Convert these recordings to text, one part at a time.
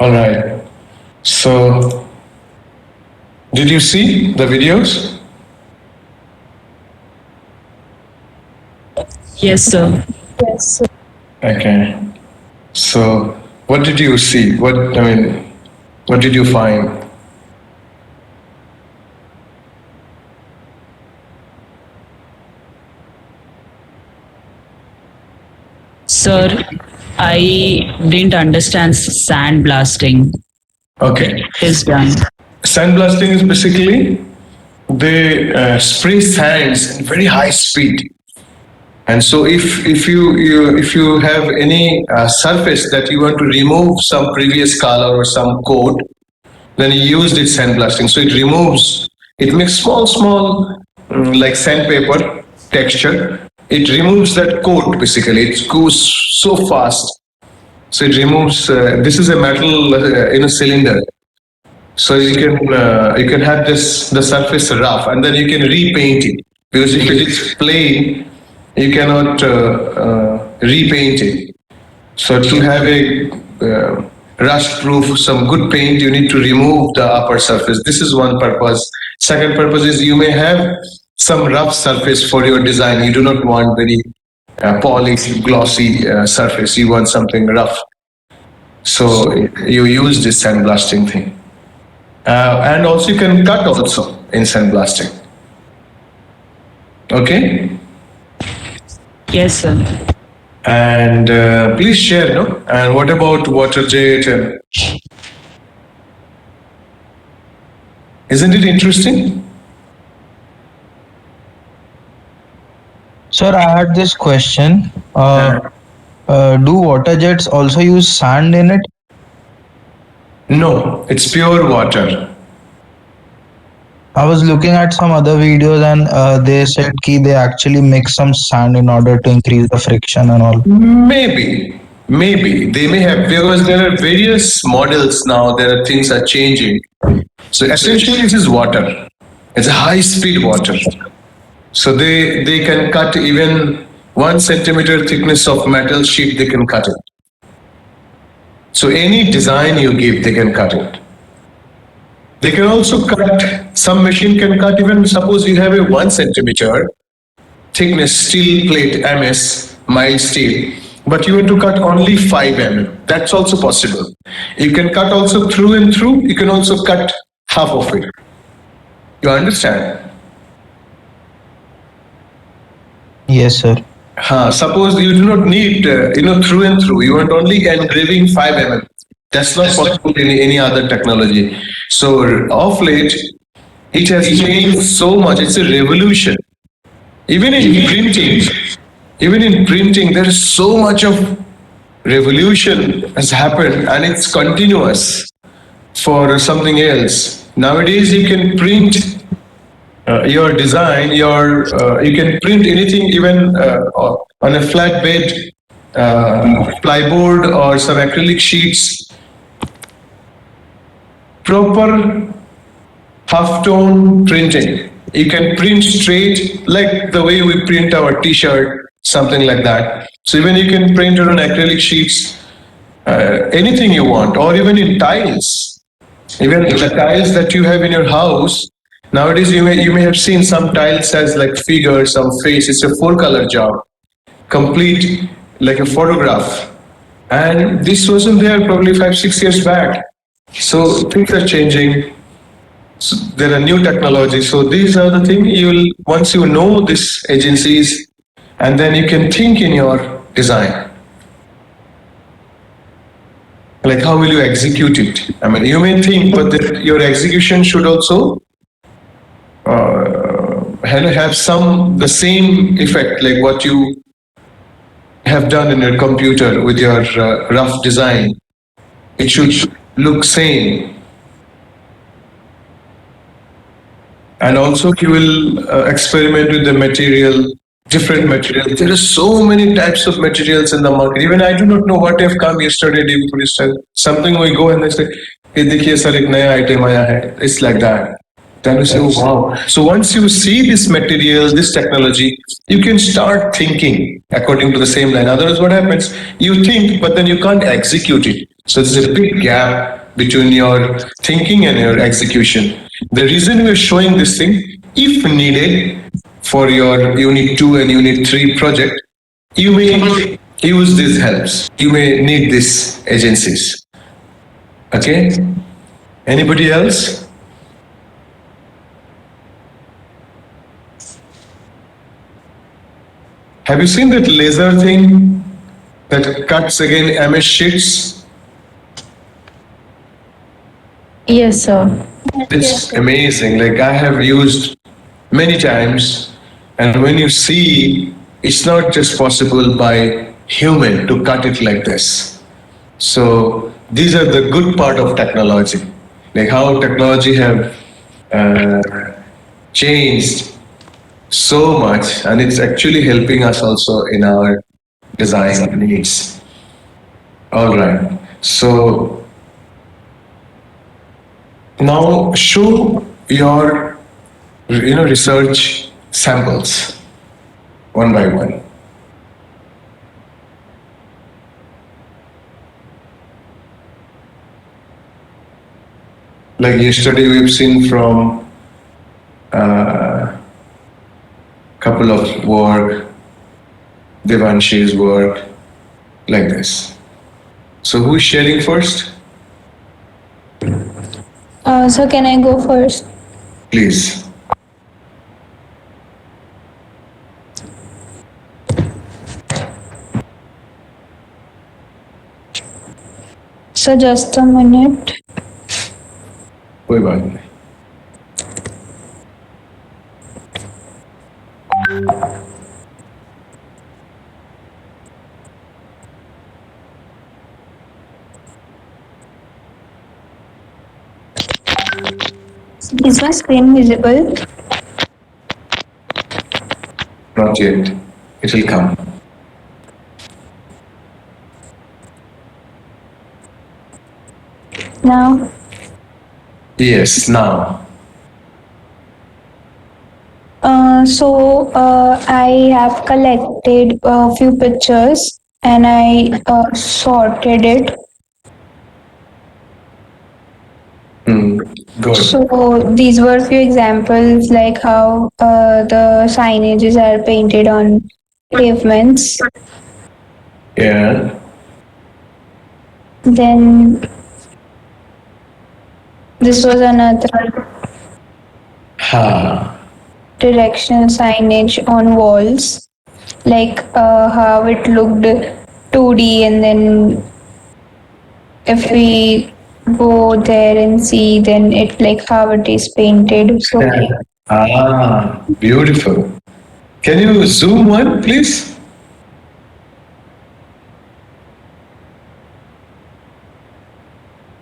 All right. So, did you see the videos? Yes, sir. Okay. So, what did you see? What did you find? Sir, I didn't understand sand blasting. Okay. It is done. Sandblasting is basically they spray sands in very high speed. And so, if you have any surface that you want to remove some previous color or some coat, then you use this sandblasting. So it removes, it makes small, like sandpaper texture. It removes that coat basically. It goes so fast. So it removes. This is a metal in a cylinder. So you can have this the surface rough, and then you can repaint it, because if it is plain, you cannot repaint it. So to have a rust proof, some good paint, you need to remove the upper surface. This is one purpose. Second purpose is you may have some rough surface for your design. You do not want very polished, glossy surface. You want something rough. So you use this sandblasting thing. And also you can cut also in sandblasting. Okay? Yes, sir. And please share, no? And what about water jet? And isn't it interesting? Sir, I had this question. Do water jets also use sand in it? No, it's pure water. I was looking at some other videos and they said they actually mix some sand in order to increase the friction and all. Maybe they may have, because there are various models now. There are things are changing. So essentially, it is water. It's a high speed water. So they can cut even 1 centimeter thickness of metal sheet. They can cut it. So any design you give, they can cut it. They can also cut, some machine can cut even, suppose you have a 1 centimeter thickness steel plate, MS, mild steel, but you want to cut only 5 mm. That's also possible. You can cut also through and through. You can also cut half of it. You understand? Yes, sir. Suppose you do not need, through and through. You want only engraving 5 mm. That's not possible in any other technology. So of late, it has changed so much. It's a revolution. Even in printing, there is so much of revolution has happened, and it's continuous for something else. Nowadays, you can print your design, you can print anything, even on a flat bed, plyboard or some acrylic sheets. Proper half-tone printing. You can print straight, like the way we print our T-shirt, something like that. So even you can print it on acrylic sheets, anything you want, or even in tiles. Even the tiles that you have in your house, nowadays you may have seen some tiles as like figures, some face. It's a 4-color job, complete like a photograph. And this wasn't there probably 5-6 years back. So things are changing. So there are new technologies. So these are the things once you know these agencies, and then you can think in your design. Like how will you execute it? I mean, you may think, but your execution should also have the same effect, like what you have done in your computer with your rough design. It should look same. And also you will experiment with the material, different materials. There are so many types of materials in the market. Even I do not know what have come yesterday, day before yesterday. Something we go and they say, "Hey, dekhiye sir, ek naya item aaya hai." It's like that. Then you say, oh, wow. So once you see this material, this technology, you can start thinking according to the same line. Otherwise, what happens? You think, but then you can't execute it. So there's a big gap between your thinking and your execution. The reason we're showing this thing, if needed for your Unit 2 and Unit 3 project, you may use these helps. You may need these agencies. Okay? Anybody else? Have you seen that laser thing that cuts again MS sheets? Yes, sir. It's amazing. Like I have used many times, and when you see, it's not just possible by human to cut it like this. So these are the good part of technology, like how technology have uh, changed so much, and it's actually helping us also in our design needs. All right. So now show your research samples one by one. Like yesterday, we've seen from couple of work, Devanshi's work, like this. So who's sharing first? So can I go first? Please. So just a minute. कोई बात नहीं. Is my screen visible? Not yet. It will come. Now, Yes, now. I have collected a few pictures and I sorted it. Good. So these were few examples like how the signages are painted on pavements. Yeah. Then this was another Ha. directional signage on walls, like how it looked 2D, and then if we go there and see, then it like how it is painted. So Ah, beautiful. Can you zoom one, please?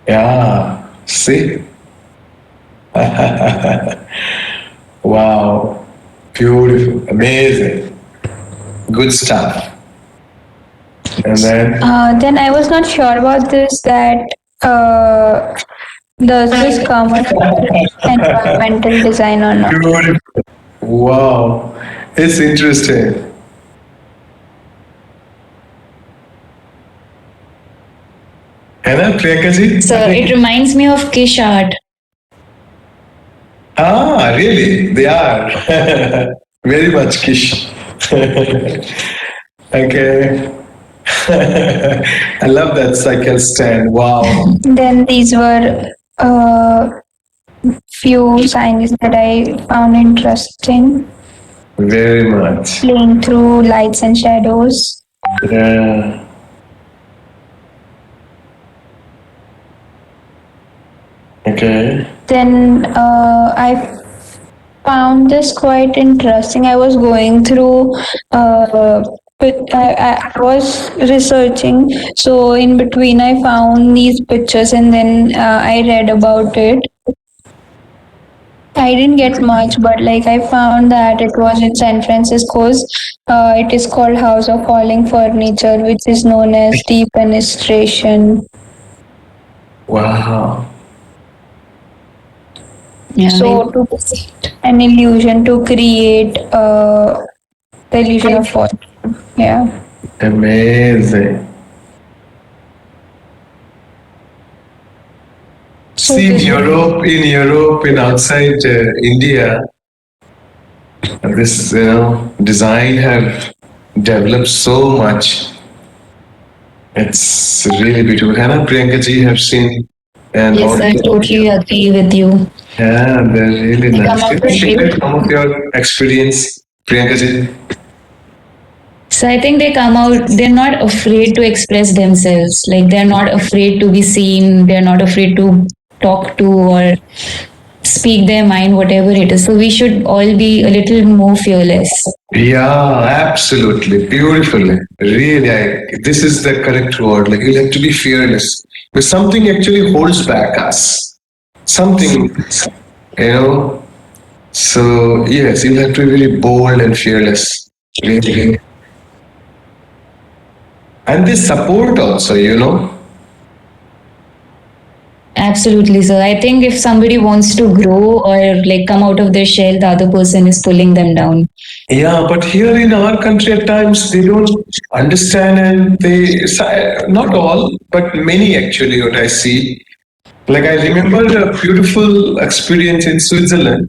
Yeah. See? Wow. Beautiful. Amazing. Good stuff. And then I was not sure about this, that does this come with environmental design or not? beautiful. Wow. It's interesting. है ना Priyanka ji? Sir, it reminds me of Kish art. Ah, really? They are. Very much Kish. Okay. I love that cycle stand. Wow. Then these were few signs that I found interesting, Very much. playing through lights and shadows. Yeah. Okay. Then I found this quite interesting. I was going through, I was researching, so in between I found these pictures and then I read about it. I didn't get much, but like I found that it was in San Francisco's. It is called House of Falling Furniture, which is known as defenestration. Wow. Yeah. So to an illusion to create the illusion of fall. Yeah. Amazing. So See, this in Europe, in outside India, this design have developed so much. It's really beautiful. Hannah, Priyanka ji have seen, and all. Yes, I totally agree with you. Yeah, they're really They come nice. out Can with you share beautiful. some of your experience, Priyanka ji? So I think they come out, they're not afraid to express themselves. Like they're not afraid to be seen, they're not afraid to talk to or speak their mind, whatever it is. So we should all be a little more fearless. Yeah, absolutely. Beautifully. Really, this is the correct word. Like, you have to be fearless. But something actually holds back us. Something, you know. So, yes, you have to be really bold and fearless. Really. And this support also. Absolutely, sir. I think if somebody wants to grow or like come out of their shell, the other person is pulling them down. Yeah, but here in our country, at times they don't understand, and not all, but many actually, what I see. Like, I remember a beautiful experience in Switzerland.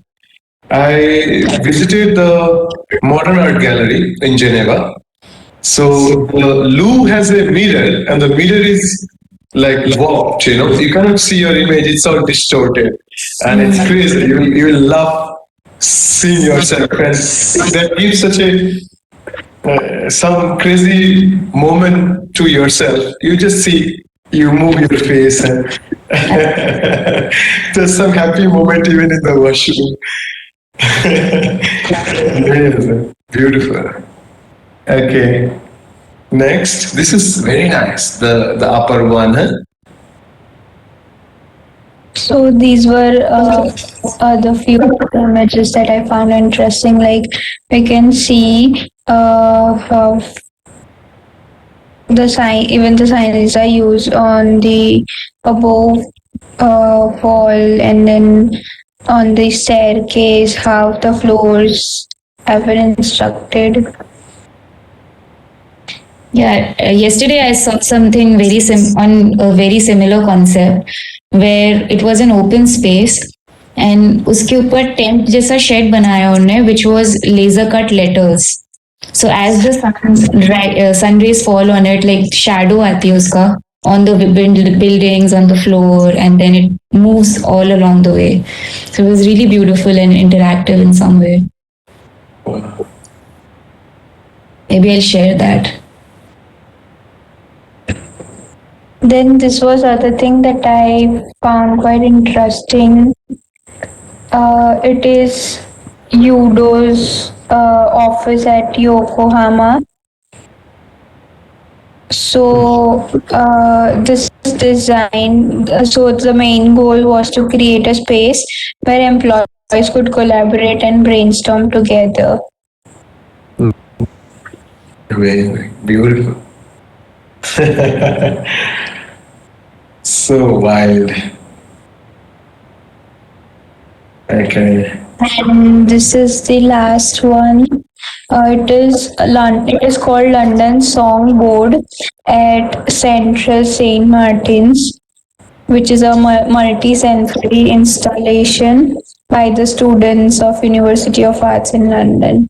I visited the Modern Art Gallery in Geneva. So the loo has a mirror, and the mirror is like warped. You cannot see your image; it's all distorted, and it's crazy. You will love seeing yourself, and that gives such a some crazy moment to yourself. You just see, you move your face, and there's some happy moment even in the washroom. Yes, beautiful. Okay. Next, this is very nice. The upper one, huh? So these were the few images that I found interesting. Like we can see how the sign, even the signs are used on the above wall, and then on the staircase, how the floors have been instructed. Yeah, yesterday I saw something on a very similar concept where it was an open space and उसके ऊपर tent जैसा shade बनाया उन्होंने which was laser cut letters. So as the sun rays fall on it, like shadow आती है उसका on the buildings, on the floor, and then it moves all along the way. So it was really beautiful and interactive in some way. Maybe I'll share that. Then this was other thing that I found quite interesting. It is Udo's office at Yokohama. So this design, so the main goal was to create a space where employees could collaborate and brainstorm together. Very beautiful. So wild. Okay. And this is the last one. It is called London Songboard at Central Saint Martin's, which is a multi-sensory installation by the students of University of Arts in London.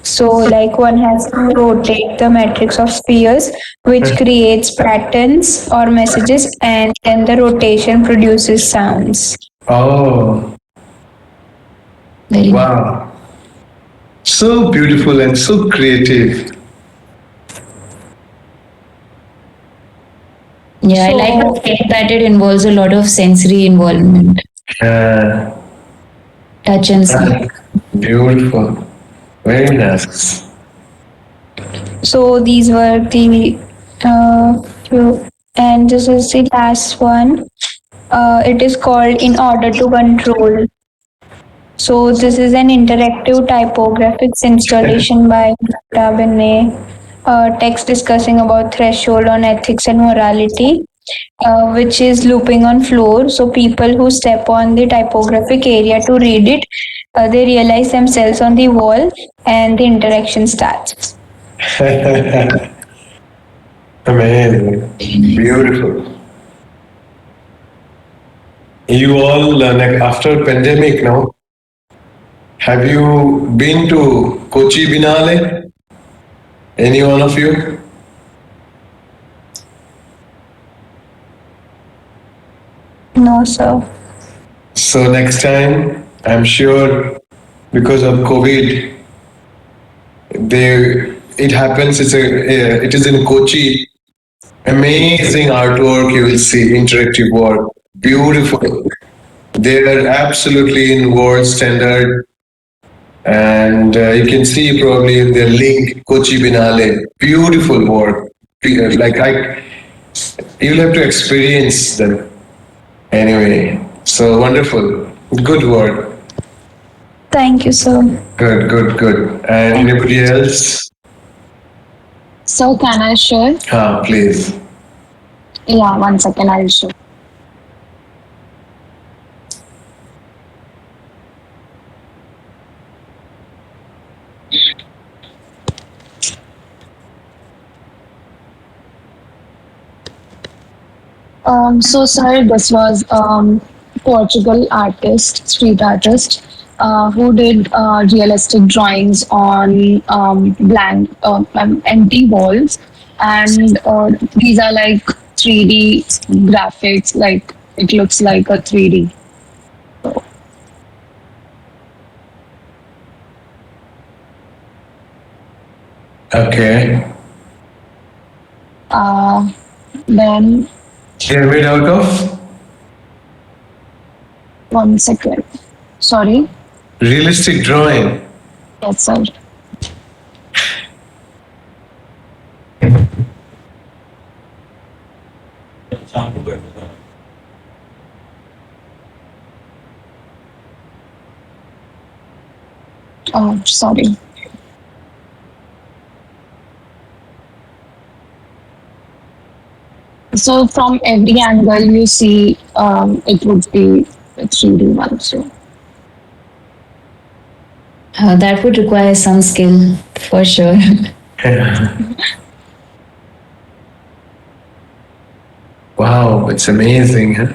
So, like one has to rotate the matrix of spheres, which creates patterns or messages, and then the rotation produces sounds. Oh, Very wow. So beautiful and so creative. Yeah, I like the fact that it involves a lot of sensory involvement, Uh, touch and smell. Beautiful. Very nice. So these were the few, and this is the last one. It is called In Order to Control. So this is an interactive typographics installation by Bene, text discussing about threshold on ethics and morality, which is looping on floor. So people who step on the typographic area to read it, they realize themselves on the wall, and the interaction starts. Amazing. Beautiful. You all, like after pandemic now, have you been to Kochi Binale? Any one of you? No, sir. So next time, I'm sure because of COVID, it happens. It is in Kochi. Amazing artwork you will see, interactive work, beautiful. They are absolutely in world standard, and you can see probably in their link Kochi Binale. Beautiful work. Like you'll have to experience them anyway. So wonderful, good work. Thank you, sir. Good, good, good. And anybody else? So can I share? Please. Yeah, 1 second, I'll show. So sir, this was Portugal artist, street artist, who did realistic drawings on blank, empty walls, and these are like 3D graphics. Like it looks like a 3D. Okay. Then They're made out of 1 second. Sorry. realistic drawing. Yes, sir. Oh, sorry. So from every angle you see, it would be a 3D one. So That would require some skill for sure. Wow, it's amazing. Huh?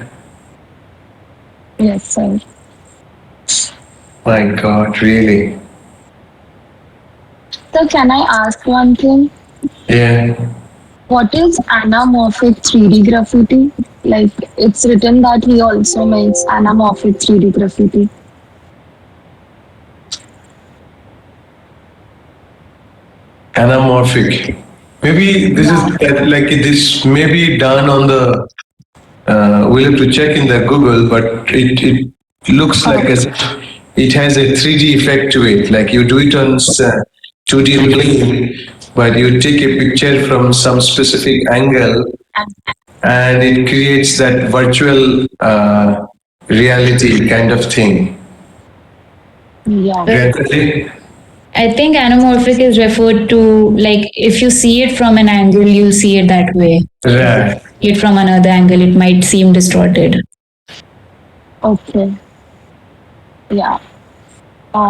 yes, sir. My God, really. So can I ask one thing? Yeah. What is anamorphic 3D graffiti? Like it's written that he also makes anamorphic 3D graffiti. Anamorphic. Maybe this is like this may be done on the. We'll have to check in the Google, but it looks like as if it has a 3D effect to it. Like you do it on 2D plane, but you take a picture from some specific angle, and it creates that virtual reality kind of thing. Yeah. Reality? I think anamorphic is referred to like if you see it from an angle, you'll see it that way. Right. It from another angle, it might seem distorted. Okay. Yeah.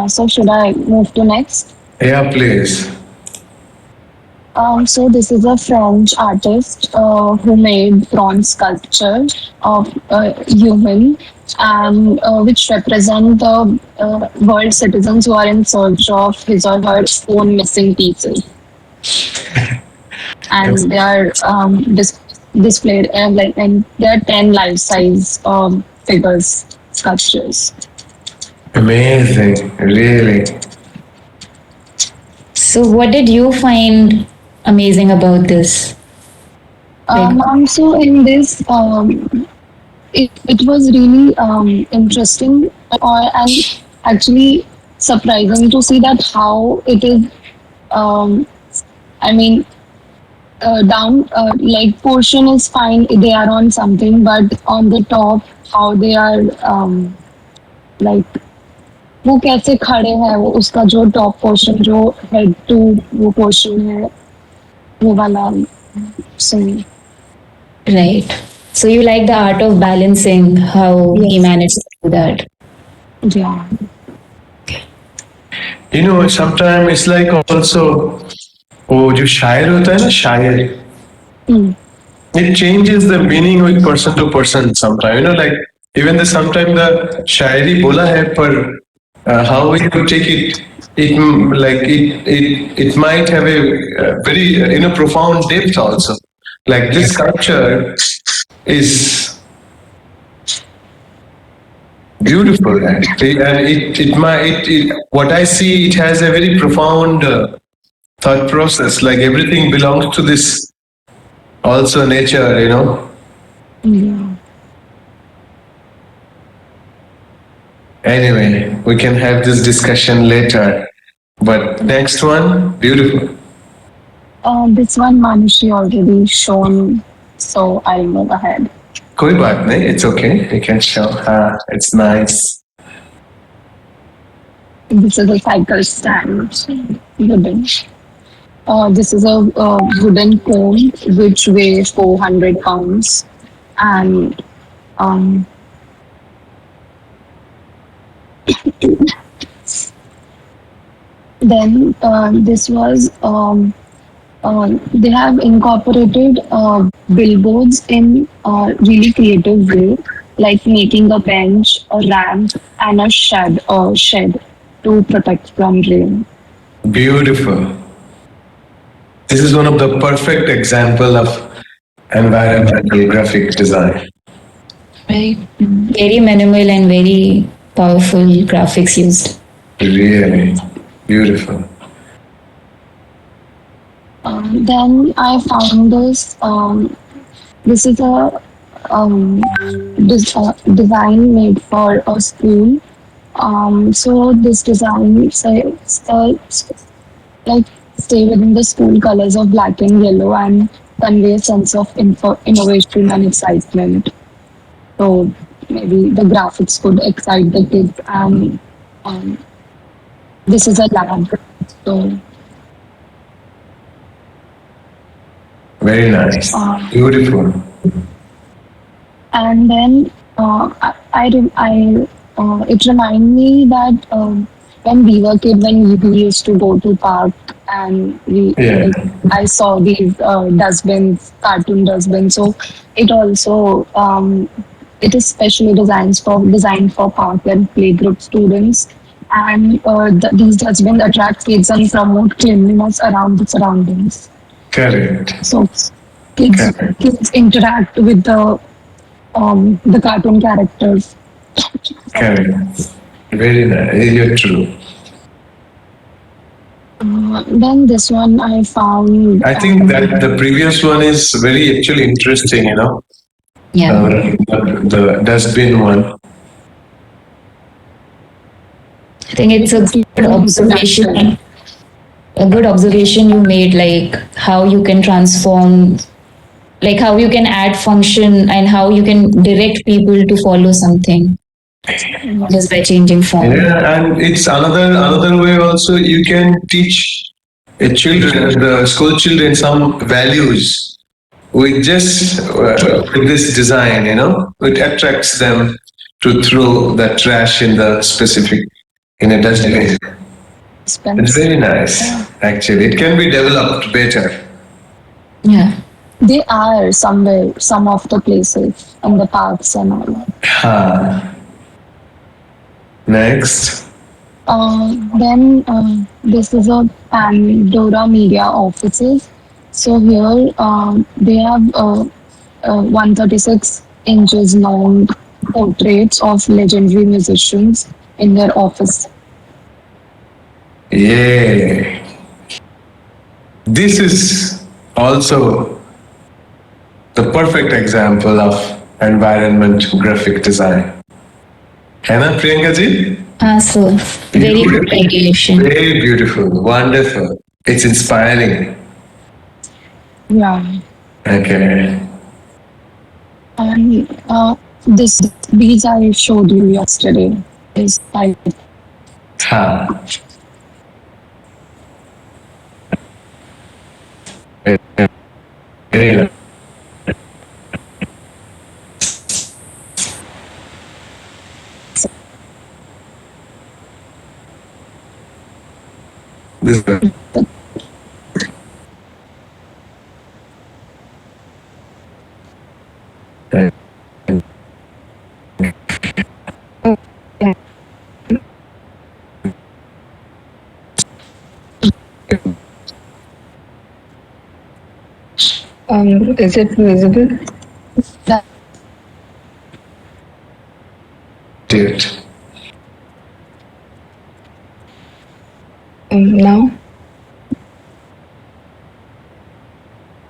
So should I move to next? Yeah, please. So this is a French artist who made bronze sculpture of a human, and which represent the world citizens who are in search of his or her own missing pieces, and they are displayed and there are 10 life-size figures sculptures. Amazing, really. So, what did you find amazing about this? So in this, it was really interesting and actually surprising to see that how it is. I mean, down like portion is fine. They are on something, but on the top, how they are like वो कैसे खड़े हैं वो उसका जो top portion जो head to वो portion है वो वाला सही Right. So, you like the art of balancing, how he Yes. managed to do that. yeah. You know, sometimes it's like also वो जो शायर होता है ना शायर, Hmm. it changes the meaning with person to person sometimes. You know, like Even the sometimes the शायरी बोला है पर how we could take it, it might have a very profound depth also. Like this sculpture is beautiful actually, and what I see, it has a very profound thought process. Like everything belongs to this also nature. Yeah. Anyway, we can have this discussion later. But next one, beautiful. This one Manushi already shown, so I'll move ahead. कोई बात नहीं, it's okay. You can show. It's nice. This is a cycle stand, wooden. This is a wooden cone which weighs 400 pounds, and then this was they have incorporated billboards in a really creative way, like making a bench, a ramp, and a shed to protect from rain. Beautiful. This is one of the perfect example of environmental graphic design. Right. Very minimal and very powerful graphics used. Really beautiful. Then I found this. This is a design made for a school. So this design says like stay within the school colors of black and yellow and convey a sense of innovation and excitement. So maybe the graphics could excite the kids, and this is a lab. So Very nice. Beautiful. and then it reminded me that when we were kid, when we used to go to park, and Yeah. I saw these dustbins, cartoon dustbins. So it also it is specially designed for park and playgroup students, and these dustbins attract kids and promote cleanliness around the surroundings. Correct. So kids Correct. kids interact with the cartoon characters. Correct. Very nice. You're true. Then this one I found. I think that the previous one is very actually interesting, Yeah. the dustbin one. I think it's a good observation. A good observation you made, like how you can transform, like how you can add function and how you can direct people to follow something just by changing form. Yeah, and it's another way also you can teach the school children some values with just with this design. It attracts them to throw the trash in a dustbin. It's very nice, actually. It can be developed better. Yeah. They are somewhere, some of the places in the parks and all. Next. Then this is a Pandora Media offices. So here they have 136 inches long portraits of legendary musicians in their office. Yeah. This is also the perfect example of environment graphic design. है ना Priyanka ji? So very good regulation. Very beautiful, wonderful. It's inspiring. Yeah. Okay. And these I showed you yesterday. Is like Ha. Very nice. This is Is it visible? Dude. Now?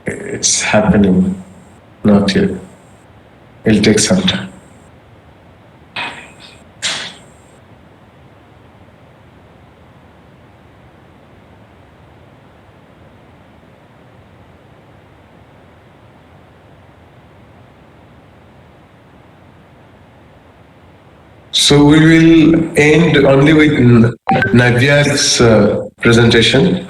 It's happening. Not yet. It'll take some time. So we will end only with Navya's presentation,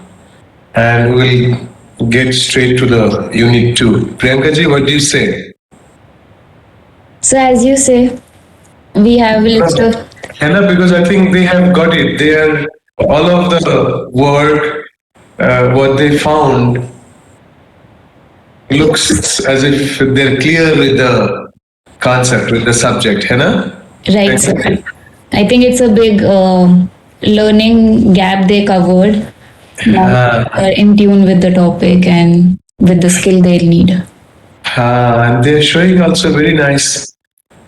and we'll get straight to the unit 2. Priyanka ji, what do you say? So as you say, we have a list of Hannah, because I think they have got it. They are all of the work, what they found looks as if they're clear with the concept, with the subject, Hannah? right. So I think it's a big learning gap they covered. Now are in tune with the topic and with the skill they'll need. And they're showing also very nice.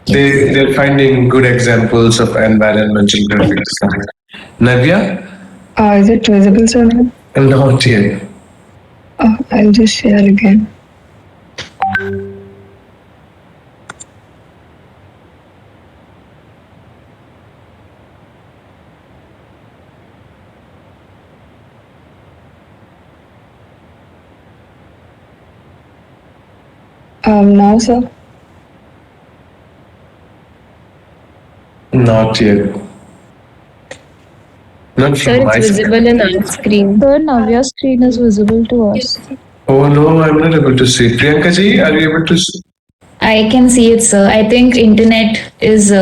They're finding good examples of environmental graphics. Navya? Is it visible, sir? Not yet. I'll just share again. Now, sir? Not yet. Not Sir, from my it's side. visible in our screen. Sir, Navya's screen is visible to us. Oh no, I'm not able to see. Priyanka ji, are you able to see? I can see it, sir. I think internet is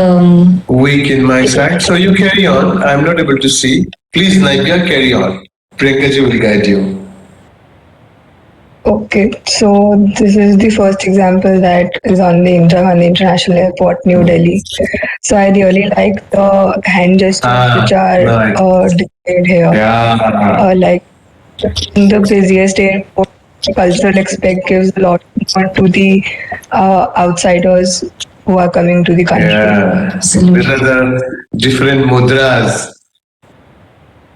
Weak in my side. So you carry on. I'm not able to see. Please, Navya, carry on. Priyanka ji will guide you. Okay, so this is the first example that is on the Indira Gandhi International Airport, New Delhi. So I really like the hand gestures which are nice. displayed here. Yeah. Like in the busiest airport, cultural aspect gives a lot more to the outsiders who are coming to the country. Yeah. Absolutely. These are the different mudras.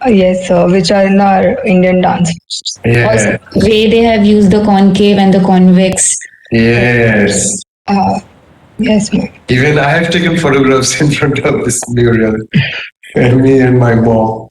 Yes, which are in our Indian dance. Yeah. also way they have used the concave and the convex. Yes. Yes, ma'am. Even I have taken photographs in front of this mural. Me and my mom.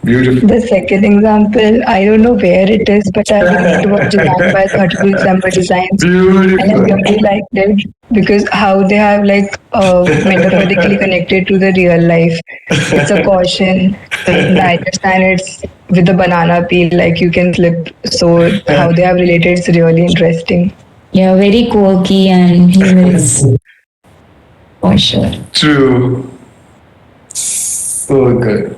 Beautiful. The second example, I don't know where it is, but I think it was designed by 32 December Designs. And I Beautiful. really liked it because how they have like metaphorically connected to the real life. It's a caution. And I understand it's with the banana peel, like you can slip. So how they have related is really interesting. Yeah, very quirky and humorous. For sure. True. So good.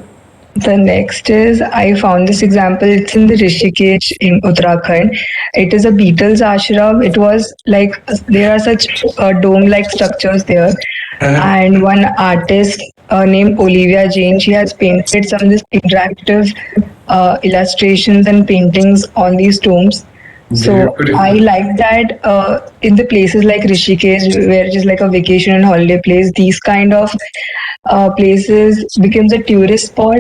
The next is I found this example. It's in the Rishikesh in Uttarakhand. It is a Beatles ashram. It was like there are such dome-like structures there, and one artist named Olivia Jane. She has painted some of these interactive illustrations and paintings on these domes. So Beautiful. I like that in the places like Rishikesh, where it is like a vacation and holiday place, these kind of places becomes a tourist spot.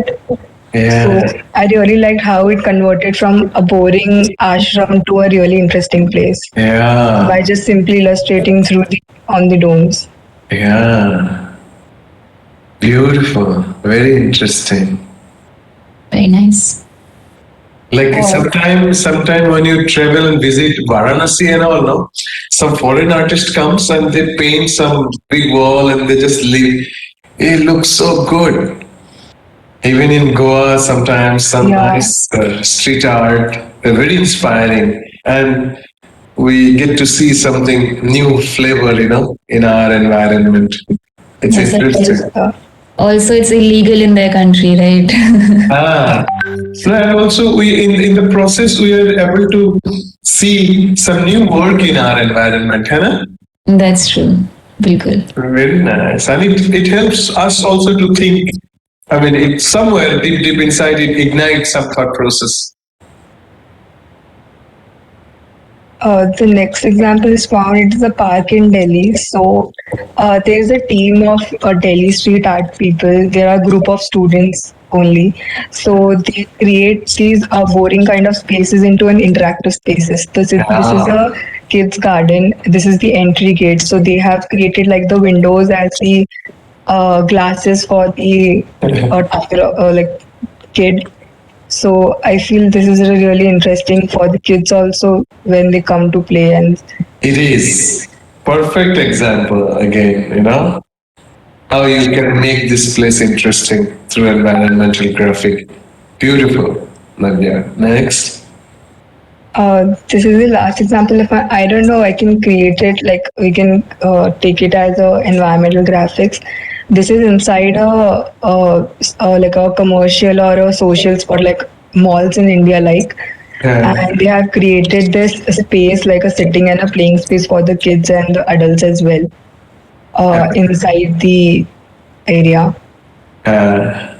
Yeah. So I really liked how it converted from a boring ashram to a really interesting place Yeah. by just simply illustrating through on the domes. Yeah. Beautiful. Very interesting. Very nice. Like sometime when you travel and visit Varanasi and all, no, some foreign artist comes and they paint some big wall and they just leave. It looks so good. Even in Goa, sometimes some Yeah. nice street art, very inspiring, and we get to see something new flavor, in our environment. It's Yes, it interesting. is. Also, it's illegal in their country, right? No, and also we in the process we are able to see some new work in our environment, Hannah? That's true. Bilkul. Very nice, and it helps us also to think. I mean, it somewhere deep inside it ignites some thought process. The next example is found. It is a park in Delhi. So there's a team of Delhi street art people. There are a group of students only. So they create these boring kind of spaces into an interactive spaces. This is a kids garden. This is the entry gate. So they have created like the windows as the glasses for the like kid. So I feel this is really interesting for the kids also when they come to play. And It is perfect example again, how you can make this place interesting through environmental graphic. Beautiful, Navya. Next. this is the last example. If I don't know, I can create it like we can take it as a environmental graphics. This is inside like a commercial or a social spot like malls in India, like. And they have created this space like a sitting and a playing space for the kids and the adults as well inside the area. Uh,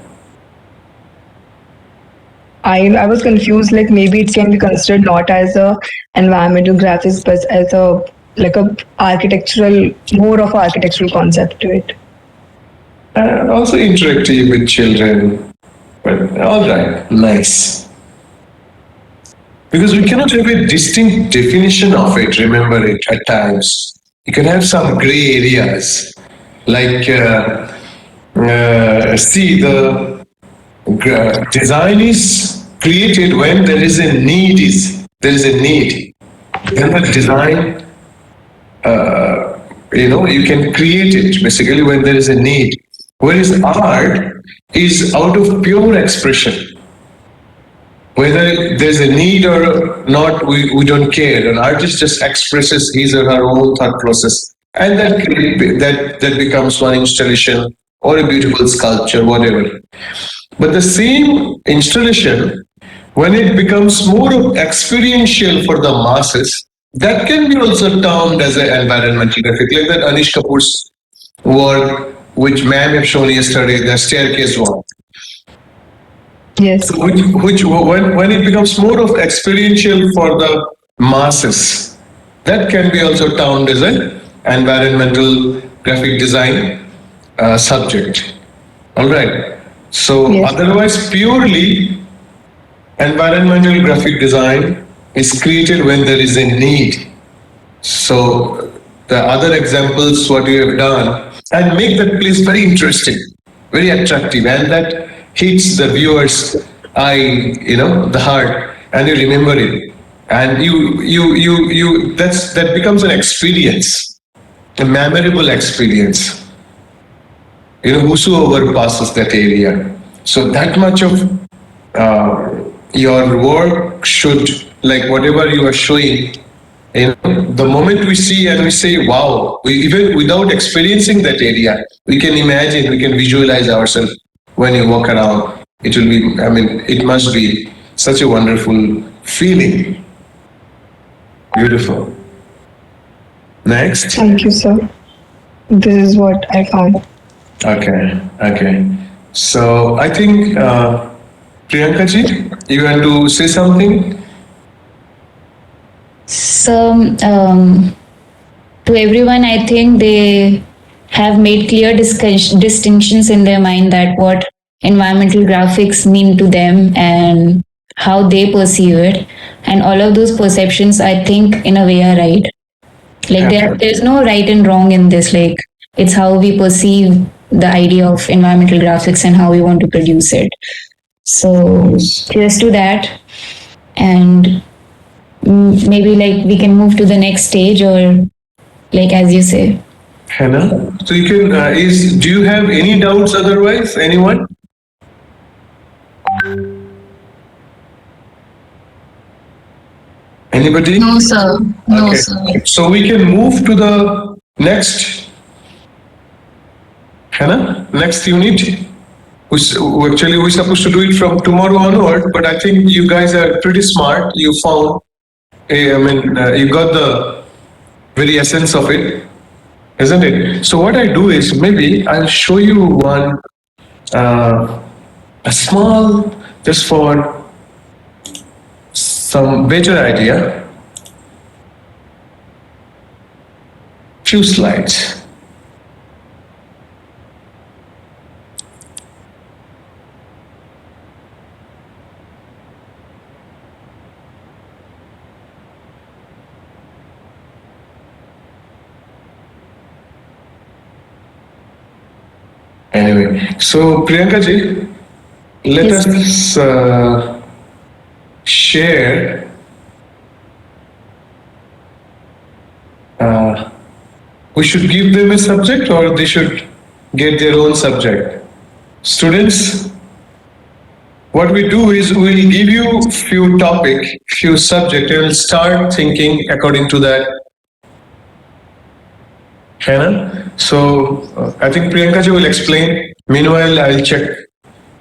I was confused, like maybe it can be considered not as a environmental graphics but as a like a architectural, more of an architectural concept to it. also interactive with children. But all right, nice. Because we cannot have a distinct definition of it, remember it at times. You can have some gray areas, like see, the design is created when there is a need. There is a need. Then the design, you can create it basically when there is a need. Whereas art is out of pure expression. Whether there's a need or not, we don't care. An artist just expresses his or her own thought process, and that becomes one installation or a beautiful sculpture, whatever. But the same installation, when it becomes more of experiential for the masses, that can be also termed as an environmental graphic, like that Anish Kapoor's work, which ma'am have shown yesterday, the staircase walk. Yes. So which when it becomes more of experiential for the masses, that can be also termed as an environmental graphic design subject. All right. So Yes. otherwise, purely environmental graphic design is created when there is a need. So the other examples, what you have done, and make that place very interesting, very attractive, and that hits the viewer's eye, the heart, and you remember it, and that becomes an experience, a memorable experience. Whosoever passes that area. So that much of your work should, like whatever you are showing, the moment we see and we say, wow, even without experiencing that area, we can imagine, we can visualize ourselves when you walk around. It will be, it must be such a wonderful feeling. Beautiful. Next. Thank you, sir. This is what I found. Okay. So I think, Priyanka ji, you want to say something? So, to everyone, I think they have made clear distinctions in their mind that what environmental graphics mean to them and how they perceive it. And all of those perceptions, I think, in a way, are right. Like, there's no right and wrong in this. Like, it's how we perceive the idea of environmental graphics and how we want to produce it. So, cheers to that. And maybe like we can move to the next stage, or like as you say. Hannah, so you can, do you have any doubts otherwise? Anyone? Anybody? No, sir. No, Okay. sir. So we can move to the next, Hannah, next unit. Actually, we're supposed to do it from tomorrow onward, but I think you guys are pretty smart. You found, you got the very essence of it, isn't it? So what I do is maybe I'll show you one, a small, just for some better idea. few slides. Anyway, so Priyanka ji, let Yes. us share we should give them a subject or they should get their own subject. Students, what we do is we'll give you few topic, few subject, and start thinking according to that. Hannah? So I think Priyanka ji will explain. Meanwhile, I'll check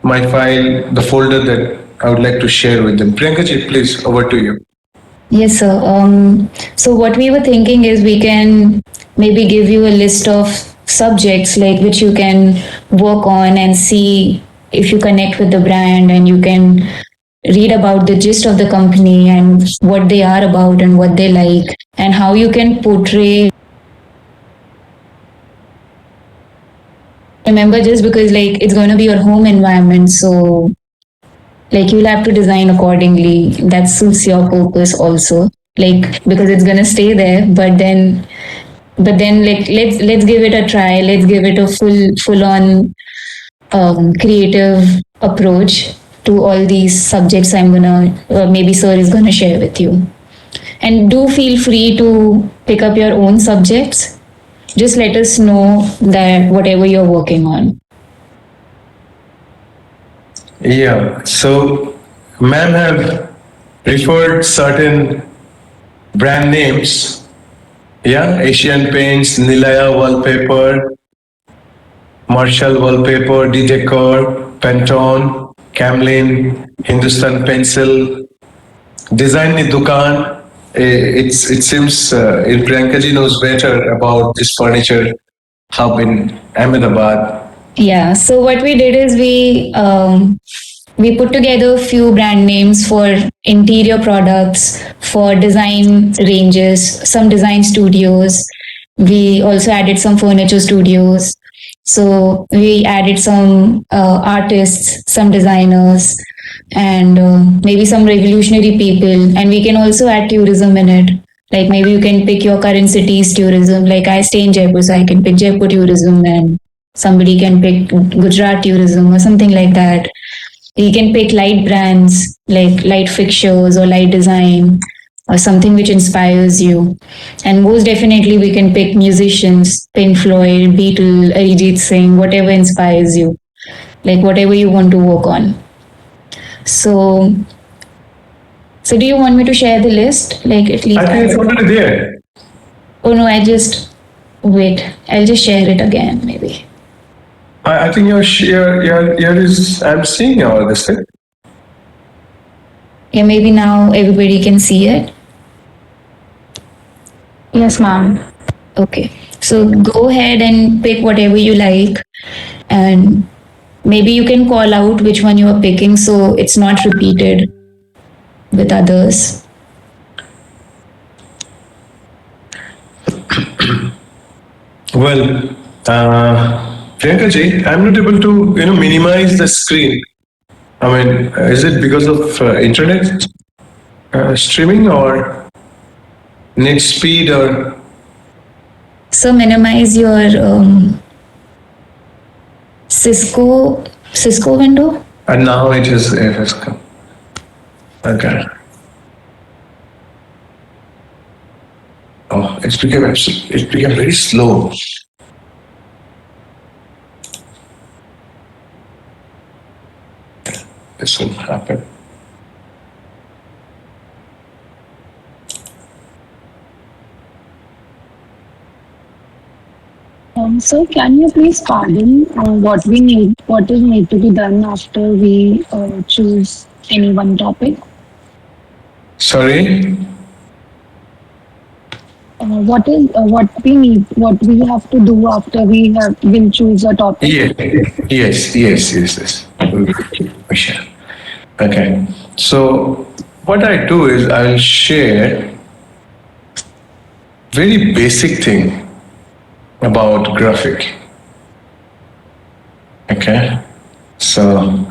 my file, the folder that I would like to share with them. Priyanka ji, please, over to you. Yes, sir. So what we were thinking is we can maybe give you a list of subjects like which you can work on and see if you connect with the brand, and you can read about the gist of the company and what they are about and what they like and how you can portray. Remember, just because like it's going to be your home environment, so like you'll have to design accordingly that suits your purpose also, like because it's going to stay there, but then like let's give it a try, let's give it a full on creative approach to all these subjects I'm gonna maybe sir is gonna share with you. And do feel free to pick up your own subjects. Just let us know that whatever you're working on. Yeah, so ma'am have referred certain brand names. Yeah, Asian Paints, Nilaya Wallpaper, Marshall Wallpaper, D-Decor, Pantone, Camlin, Hindustan Pencil, Design Ni Dukan. It seems Priyanka ji knows better about this furniture hub in Ahmedabad. Yeah, so what we did is we put together a few brand names for interior products, for design ranges, some design studios. We also added some furniture studios. So we added some artists, some designers, and maybe some revolutionary people. And we can also add tourism in it. Like maybe you can pick your current city's tourism. Like I stay in Jaipur, so I can pick Jaipur tourism, and somebody can pick Gujarat tourism or something like that. You can pick light brands like light fixtures or light design or something which inspires you. And most definitely, we can pick musicians, Pink Floyd, Beatles, Arijit Singh, whatever inspires you, like whatever you want to work on. So do you want me to share the list? Like at least. I think it's already there. Oh no, wait. I'll just share it again, maybe. I think your is, I'm seeing all this thing. Yeah, maybe now everybody can see it. Yes, ma'am. Okay. So go ahead and pick whatever you like, and maybe you can call out which one you are picking so it's not repeated with others. Well, Priyanka ji, I'm not able to minimize the screen. I mean, is it because of internet streaming or net speed or? So minimize your Cisco window. And now it has come. Okay. Oh, it became very slow. This will happen. So can you please pardon what is need to be done after we choose any one topic? Sorry? What we have to do after will choose a topic? Yes. Michelle. Okay. So what I do is I'll share very basic thing about graphic. Okay, so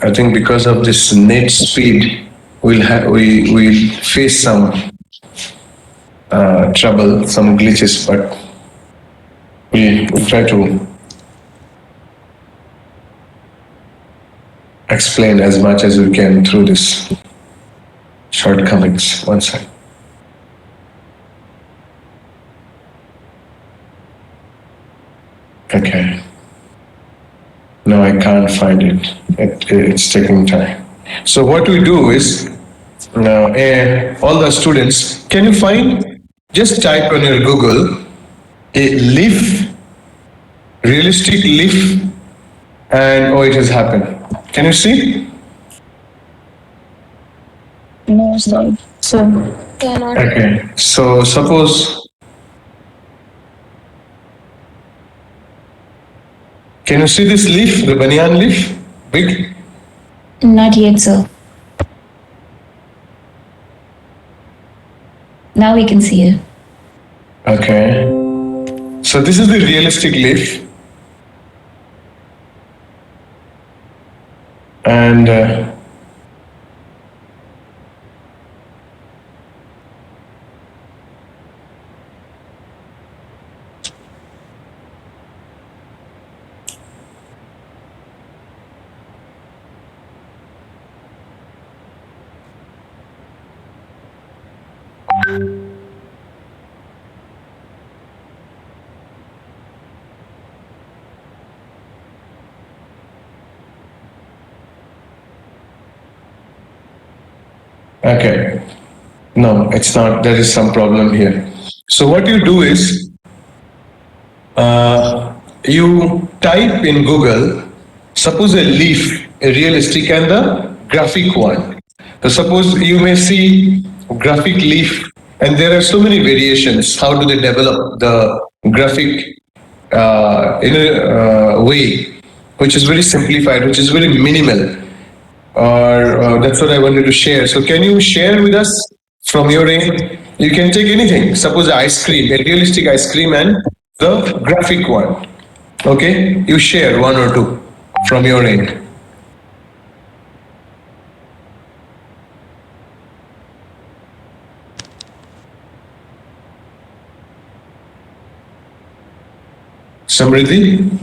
I think because of this net speed, we'll face some trouble, some glitches, but we'll try to explain as much as we can through this shortcomings. One second. Okay. No, I can't find it. It's taking time. So what we do is, now, all the students, can you find, just type on your Google, a leaf, realistic leaf, and oh, it has happened. Can you see? No, sir. Cannot. Okay, so suppose, can you see this leaf, the banyan leaf? Big? Not yet, sir. Now we can see it. Okay. So this is the realistic leaf. And okay. No, it's not. There is some problem here. So what you do is, you type in Google, suppose a leaf, a realistic and the graphic one. So suppose you may see graphic leaf, and there are so many variations. How do they develop the graphic in a way which is very simplified, which is very minimal? Or that's what I wanted to share. So can you share with us from your end? You can take anything. Suppose ice cream, a realistic ice cream and the graphic one. Okay, you share one or two from your end. Samriddhi?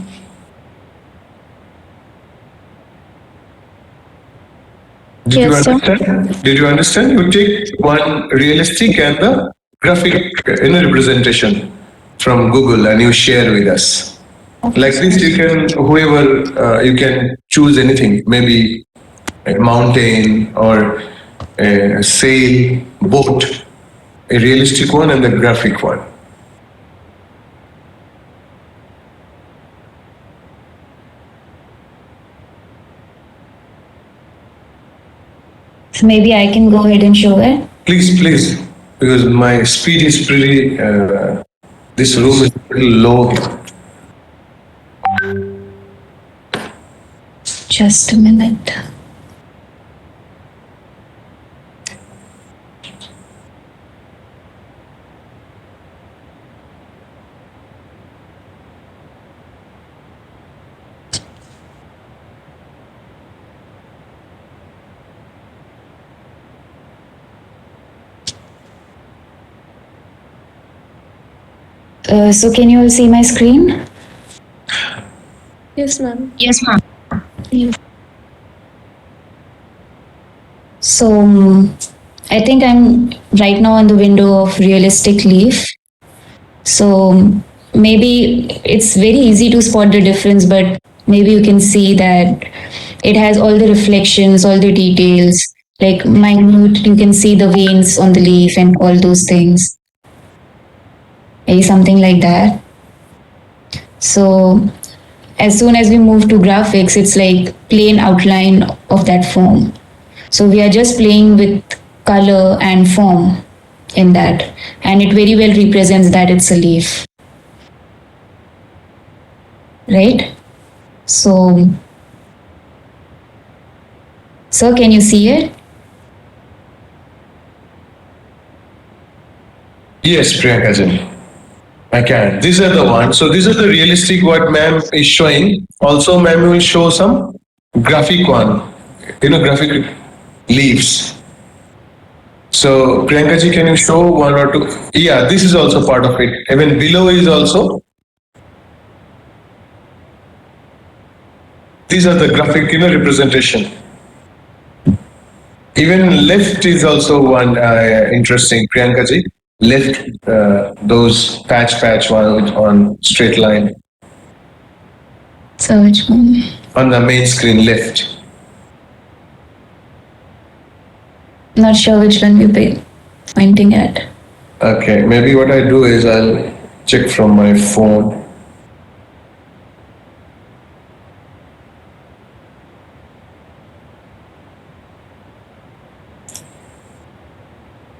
Did you Yes, sir. understand? Did you understand? You take one realistic and the graphic in a representation from Google and you share with us. Like this, you can, whoever, you can choose anything, maybe a mountain or a sail, boat, a realistic one and the graphic one. So maybe I can go ahead and show it. Please, please, because my speed is pretty, this room is pretty low. Just a minute. So can you all see my screen? Yes, ma'am. Yes, ma'am. So I think I'm right now on the window of realistic leaf. So maybe it's very easy to spot the difference, but maybe you can see that it has all the reflections, all the details, like minute, you can see the veins on the leaf and all those things. Maybe something like that. So as soon as we move to graphics, it's like plain outline of that form. So we are just playing with color and form in that, and it very well represents that it's a leaf. Right? So, sir, can you see it? Yes, Priyanka ji. I can. These are the ones. So these are the realistic what ma'am is showing. Also, ma'am will show some graphic one. Graphic leaves. So Priyanka ji, can you show one or two? Yeah, this is also part of it. Even below is also. These are the graphic, representation. Even left is also one interesting, Priyanka ji. Left those patch one on straight line So which one? on the main screen left. Not sure which one we're pointing at. Okay, maybe what I do is I'll check from my phone.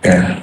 Yeah.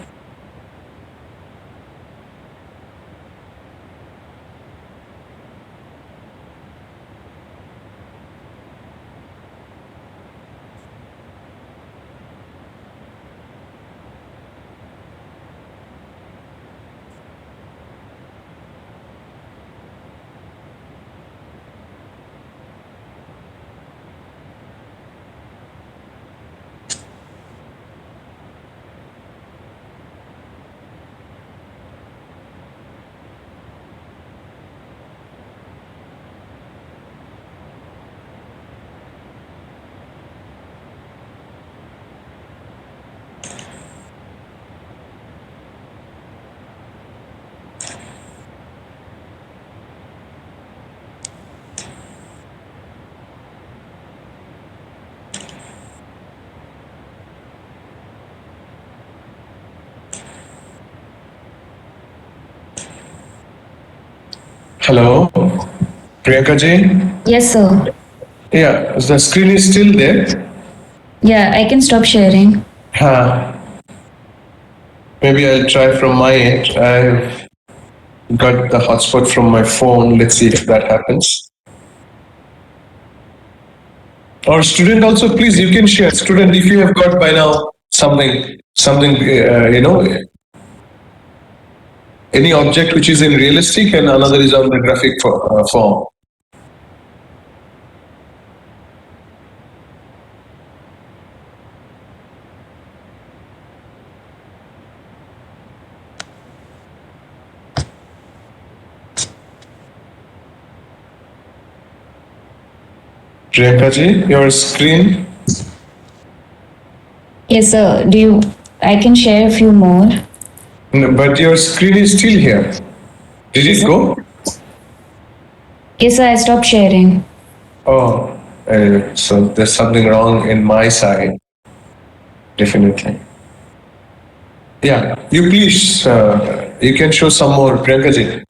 Hello, Priyanka ji. Yes, sir. Yeah, the screen is still there. Yeah, I can stop sharing. Maybe I'll try from my end. I've got the hotspot from my phone. Let's see if that happens. Or student also, please, you can share. Student, if you have got by now something, any object which is in realistic and another is on the graphic form. Priyanka ji, your screen. Yes, sir. I can share a few more. No, but your screen is still here. Did it go? Yes, sir. I stopped sharing. Oh, so there's something wrong in my side. Definitely. Yeah, you please, you can show some more, Priyanka ji.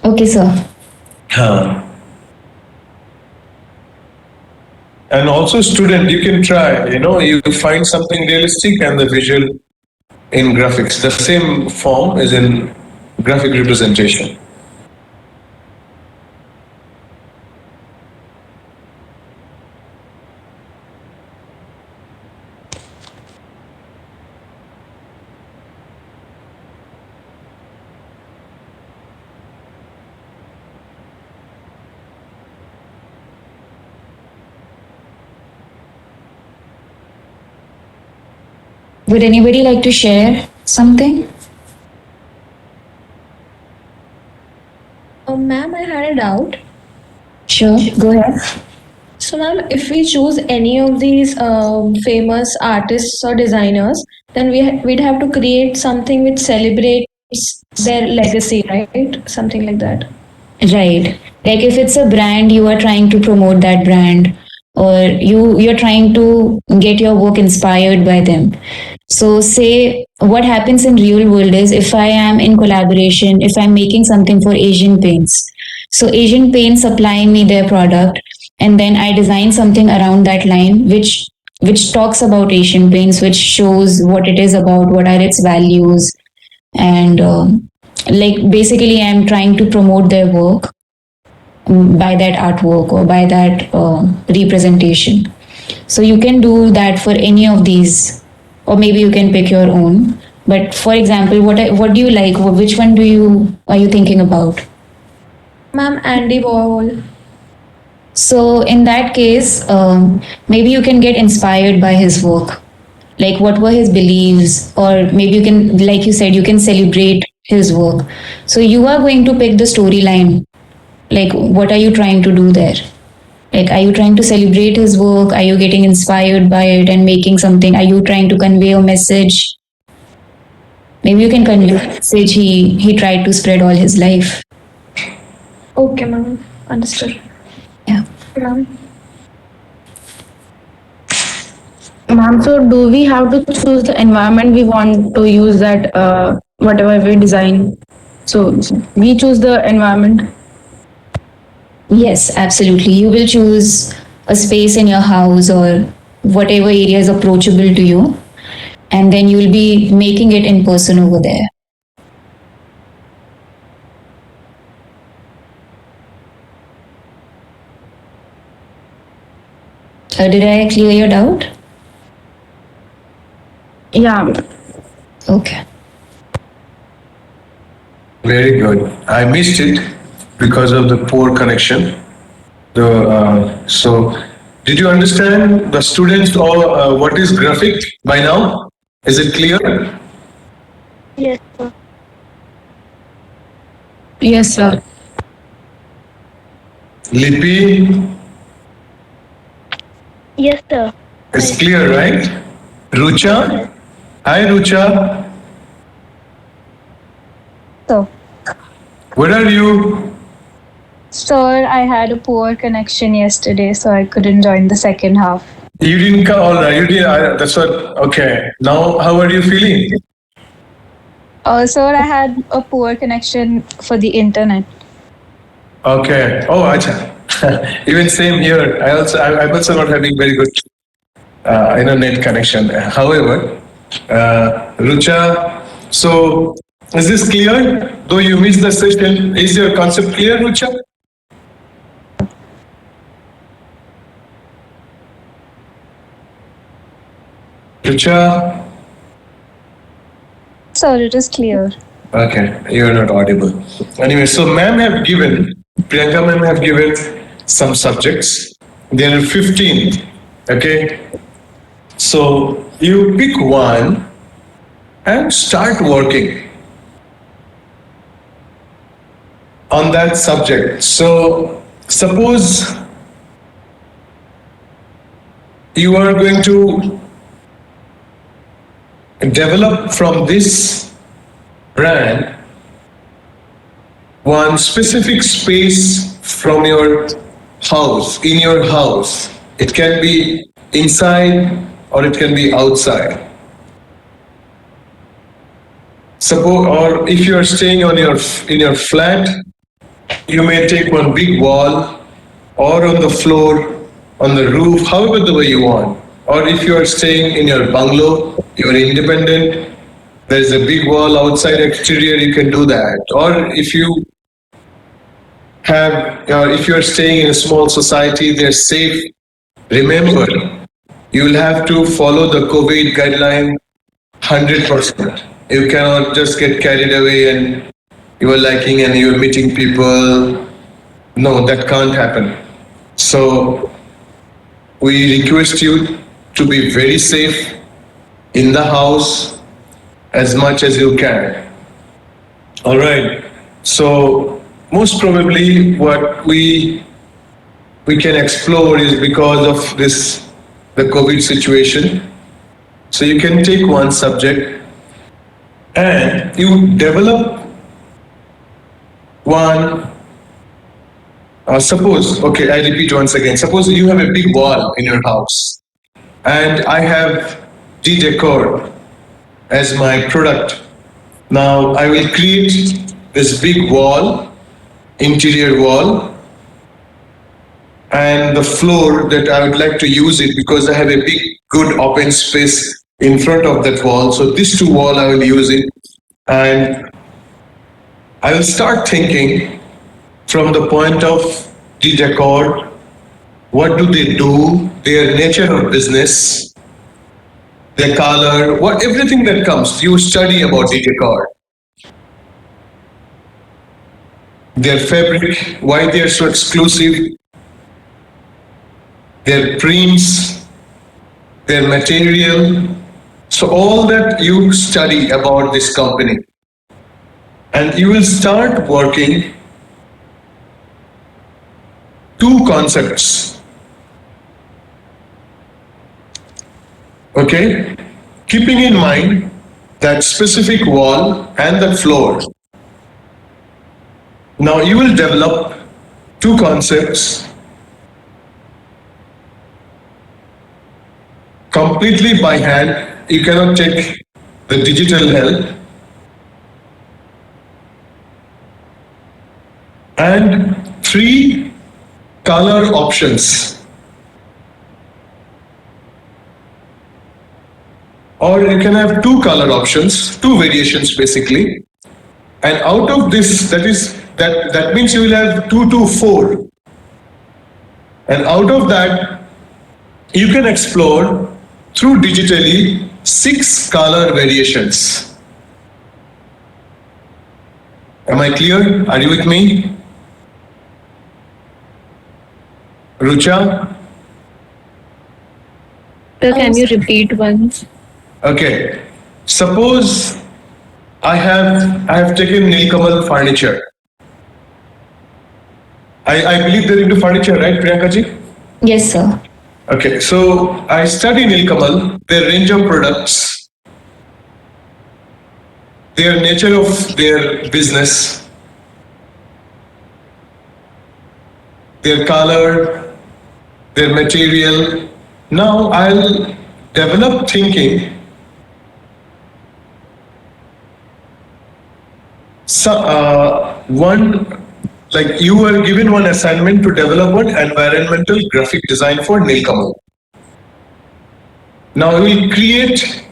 Okay, sir. And also student, you can try, you find something realistic and the visual in graphics. The same form is in graphic representation. Would anybody like to share something? Ma'am, I had a doubt. Sure, go ahead. So, ma'am, if we choose any of these famous artists or designers, then we'd have to create something which celebrates their legacy, right? Something like that. Right. Like if it's a brand, you are trying to promote that brand, or you're trying to get your work inspired by them. So say what happens in real world is if I am in collaboration, if I'm making something for Asian Paints, so Asian Paints supply me their product, and then I design something around that line, which talks about Asian Paints, which shows what it is about, what are its values, and like basically I'm trying to promote their work by that artwork or by that representation. So you can do that for any of these, or maybe you can pick your own. But for example, what do you like? Which one are you thinking about? Ma'am, Andy Warhol. So in that case, maybe you can get inspired by his work. Like what were his beliefs, or maybe you can, like you said, you can celebrate his work. So you are going to pick the storyline. Like what are you trying to do there? Like are you trying to celebrate his work? Are you getting inspired by it and making something? Are you trying to convey a message? Maybe you can convey the message he tried to spread all his life. Okay, ma'am. Understood. Yeah. Ma'am. Ma'am, so do we have to choose the environment we want to use that whatever we design? So we choose the environment. Yes, absolutely. You will choose a space in your house or whatever area is approachable to you, and then you will be making it in person over there. Did I clear your doubt? Yeah. Okay. Very good. I missed it because of the poor connection. So, did you understand the students or what is graphic by now? Is it clear? Yes, sir. Yes, sir. Lipi Yes, sir. is clear, right? Rucha? Hi, Rucha. So, Where are you? sir, I had a poor connection yesterday, so I couldn't join the second half. You didn't come. All right, you did. That's what. Okay. Now, how are you feeling? Sir, I had a poor connection for the internet. Okay. Oh, acha. Even same here. I'm also not having very good, internet connection. However, Rucha, so is this clear? Though you missed the session, is your concept clear, Rucha? Rucha? Sir, it is clear. Okay, you are not audible. Anyway, so Priyanka ma'am have given some subjects. There are 15. Okay. So you pick one and start working on that subject. So suppose you are going to develop from this brand one specific space from your house, in your house. It can be inside or it can be outside. Suppose, or if you are staying in your flat, you may take one big wall or on the floor, on the roof, however the way you want. Or if you are staying in your bungalow, you are independent, there's a big wall outside exterior, you can do that. Or if you if you are staying in a small society, they're safe. Remember, you will have to follow the COVID guideline 100%. You cannot just get carried away and you are liking and you're meeting people. No, that can't happen. So we request you to be very safe in the house as much as you can. All right. So most probably what we can explore is because of the COVID situation. So you can take one subject and you develop one. Suppose, okay, I repeat once again. Suppose you have a big wall in your house, and I have D-Decor as my product. Now I will create this big wall, interior wall, and the floor that I would like to use it because I have a big, good open space in front of that wall. So these two walls I will use it, and I will start thinking from the point of the decor, what do they do, their nature of business, their color, everything that comes. You study about the decor. Their fabric, why they are so exclusive, their prints, their material. So all that you study about this company. And you will start working two concepts. Okay? Keeping in mind that specific wall and the floor. Now you will develop two concepts completely by hand. You cannot take the digital help. And three color options. Or you can have two color options, two variations basically. And out of this, that means you will have 2 to 4. And out of that, you can explore through digitally 6 color variations. Am I clear? Are you with me? Rucha? Sir, can you repeat once? Okay. Suppose I have taken Nilkamal furniture. I believe they're into furniture, right, Priyanka ji? Yes, sir. Okay, so I study Nilkamal, their range of products, their nature of their business, their color, their material. Now I'll develop thinking. Like you were given one assignment to develop an environmental graphic design for Nilkamal. Now we will create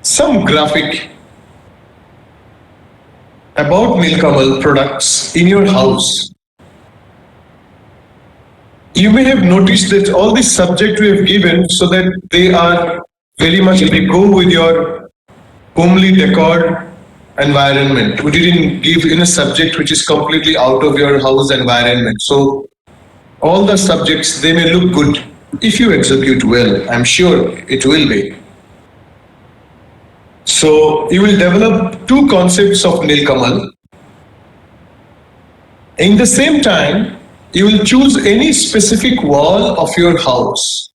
some graphic about Nilkamal products in your house. You may have noticed that all these subjects we have given so that they are very much, they go with your homely decor environment. We didn't give in a subject which is completely out of your house environment. So all the subjects, they may look good if you execute well. I'm sure it will be. So you will develop two concepts of Nilkamal. In the same time, you will choose any specific wall of your house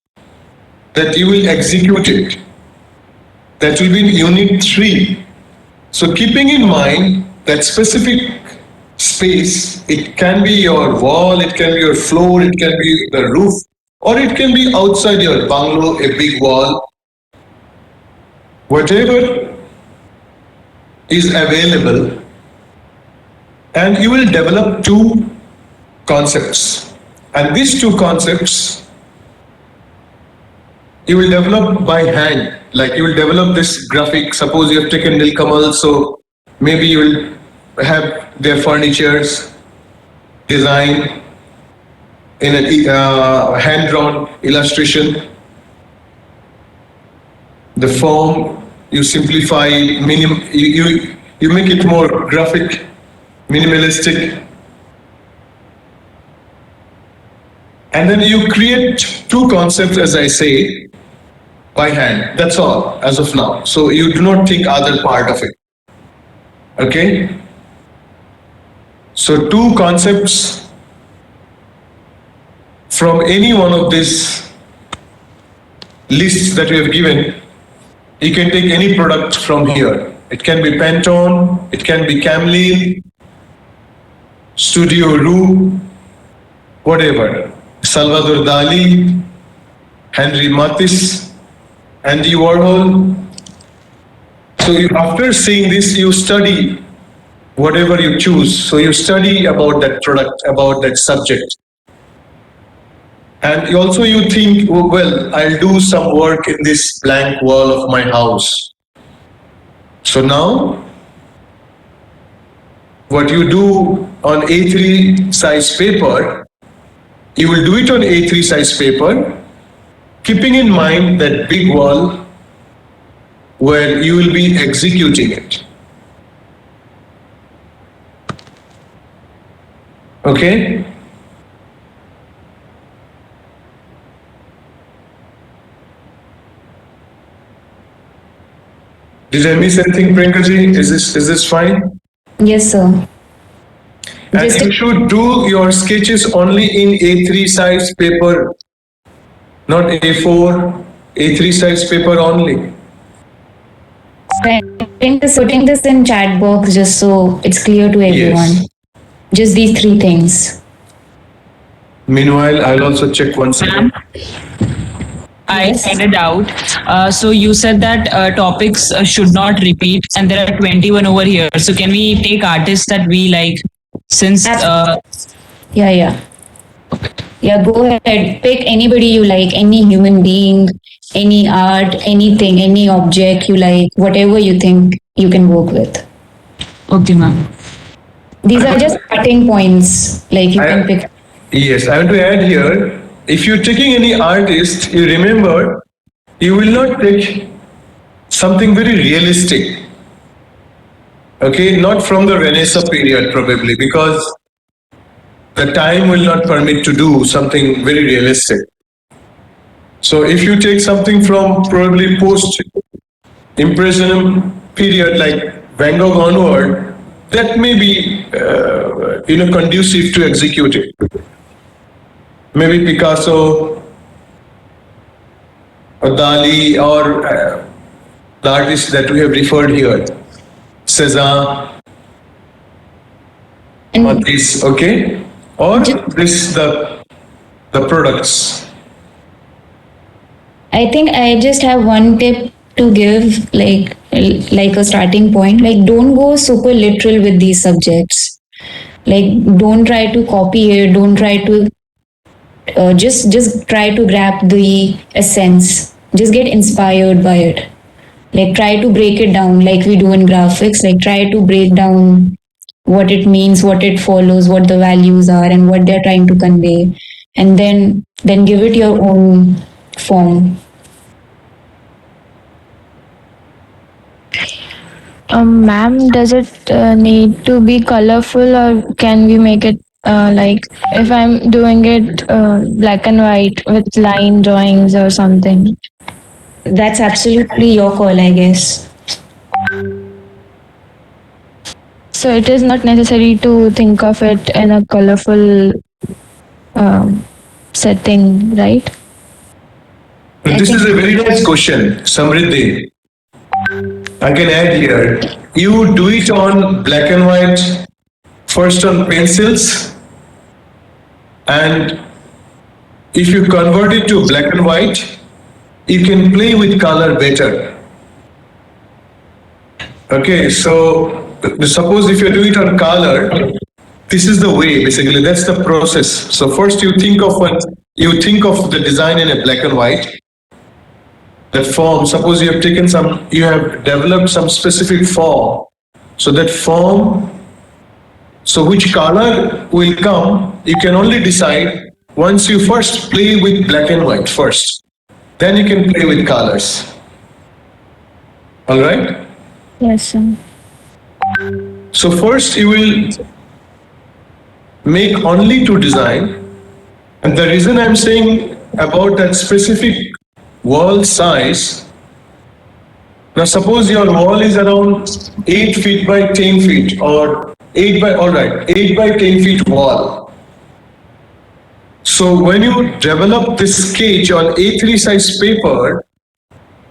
that you will execute it. That will be in Unit 3. So keeping in mind that specific space, it can be your wall, it can be your floor, it can be the roof, or it can be outside your bungalow, a big wall. Whatever is available, and you will develop two concepts. And these two concepts you will develop by hand. Like you will develop this graphic. Suppose you have taken Nilkamal, so maybe you will have their furnitures design in a hand-drawn illustration. The form you simplify, you make it more graphic, minimalistic, and then you create two concepts, as I say, by hand. That's all as of now. So you do not think other part of it. Okay? So two concepts from any one of these lists that we have given. You can take any product from here. It can be Pantone, it can be Camlin, Studio Rue, whatever. Salvador Dali, Henry Matisse, Andy Warhol. So after seeing this, you study whatever you choose. So you study about that product, about that subject. And also you think, oh, well, I'll do some work in this blank wall of my house. So now, what you do on A3 size paper, you will do it on A3 size paper, keeping in mind that big wall where you will be executing it. Okay? Did I miss anything, Priyankaji? Is this fine? Yes, sir. And Just you should do your sketches only in A3 size paper, not A4, A3 size paper only. putting this in chat box just so it's clear to everyone. Yes. Just these three things. Meanwhile, I'll also check once again. I had a doubt. So you said that topics should not repeat, and there are 21 over here. So can we take artists that we like? Since Yeah. Yeah, go ahead. Pick anybody you like, any human being, any art, anything, any object you like, whatever you think you can work with. Okay, ma'am. These are just starting points. Like you can pick. Yes, I want to add here, if you're taking any artist, you remember, you will not take something very realistic. Okay, not from the Renaissance period probably, because the time will not permit to do something very realistic. So if you take something from probably post-impressionism period like Van Gogh onward, that may be conducive to execute it. Maybe Picasso or Dali or the artists that we have referred here, Cézanne, Matisse, okay? Or this the products. I think I just have one tip to give, like a starting point. Like, don't go super literal with these subjects. Like, don't try to copy it. Don't try to just try to grab the essence. Just get inspired by it. Like, try to break it down, like we do in graphics. Like, try to break down what it means, what it follows, what the values are, and what they're trying to convey, and then give it your own form. Ma'am, does it need to be colorful, or can we make it like if I'm doing it black and white with line drawings or something? That's absolutely your call, I guess. So it is not necessary to think of it in a colorful setting, right? This is a very nice question, Samriddhi. I can add here. You do it on black and white, first on pencils, and if you convert it to black and white, you can play with color better. Okay, so suppose if you do it on color, this is the way, basically, that's the process. So first you think of the design in a black and white. That form, suppose you have developed some specific form. So that form, so which color will come, you can only decide once you first play with black and white first. Then you can play with colors. All right? Yes, sir. So first you will make only to design. And the reason I'm saying about that specific wall size, now suppose your wall is around 8 feet by 10 feet or 8 by 10 feet wall. So when you develop this sketch on A3 size paper,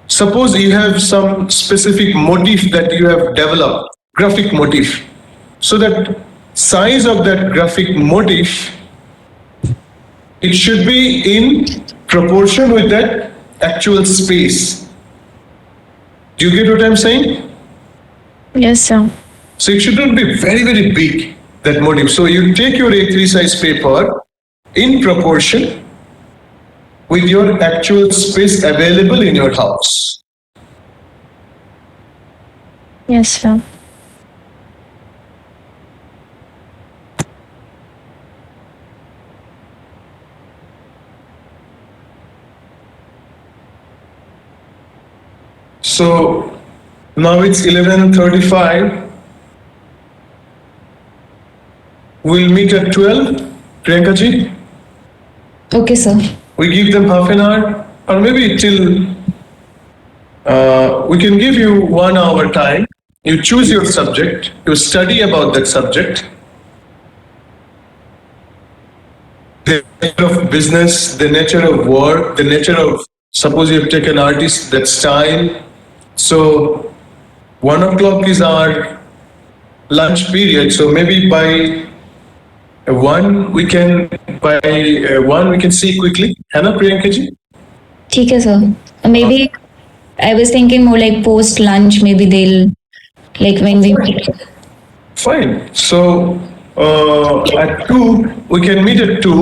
suppose you have some specific motif that you have developed, graphic motif. So that size of that graphic motif, it should be in proportion with that actual space. Do you get what I'm saying? Yes, sir. So it shouldn't be very, very big, that motif. So you take your A3 size paper in proportion with your actual space available in your house. Yes, sir. So now it's 11:35. We'll meet at 12, Priyanka ji. Okay, sir. We give them half an hour, or maybe till, we can give you 1 hour time. You choose your subject, you study about that subject. The nature of business, the nature of work, the nature of, suppose you have taken artist, that style. So 1 o'clock is our lunch period. So maybe by one we can see quickly. है ना प्रियंका जी? ठीक है, sir. Maybe I was thinking more like post lunch. Maybe they'll like when we meet. Fine. So at 2 we can meet at 2,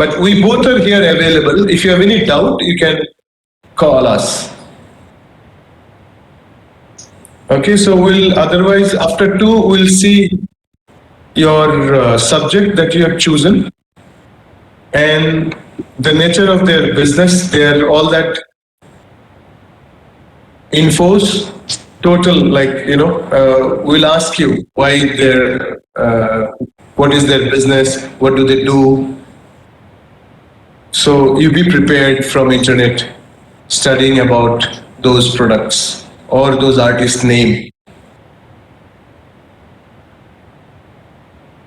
but we both are here available. If you have any doubt, you can call us. Okay. So we'll otherwise after 2 we'll see your subject that you have chosen and the nature of their business, their all that infos, total, like, we'll ask you why what is their business, what do they do. So you be prepared from internet studying about those products or those artists' name.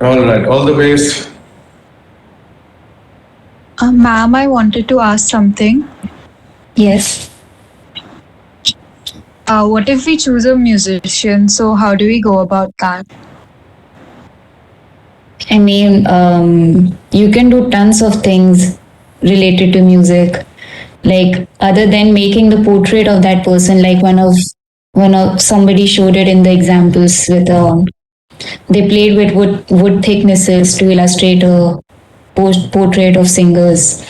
All right, all the best. Ma'am, I wanted to ask something. Yes. What if we choose a musician? So how do we go about that? I mean, you can do tons of things related to music. Like, other than making the portrait of that person, like one of somebody showed it in the examples with they played with wood thicknesses to illustrate a portrait of singers.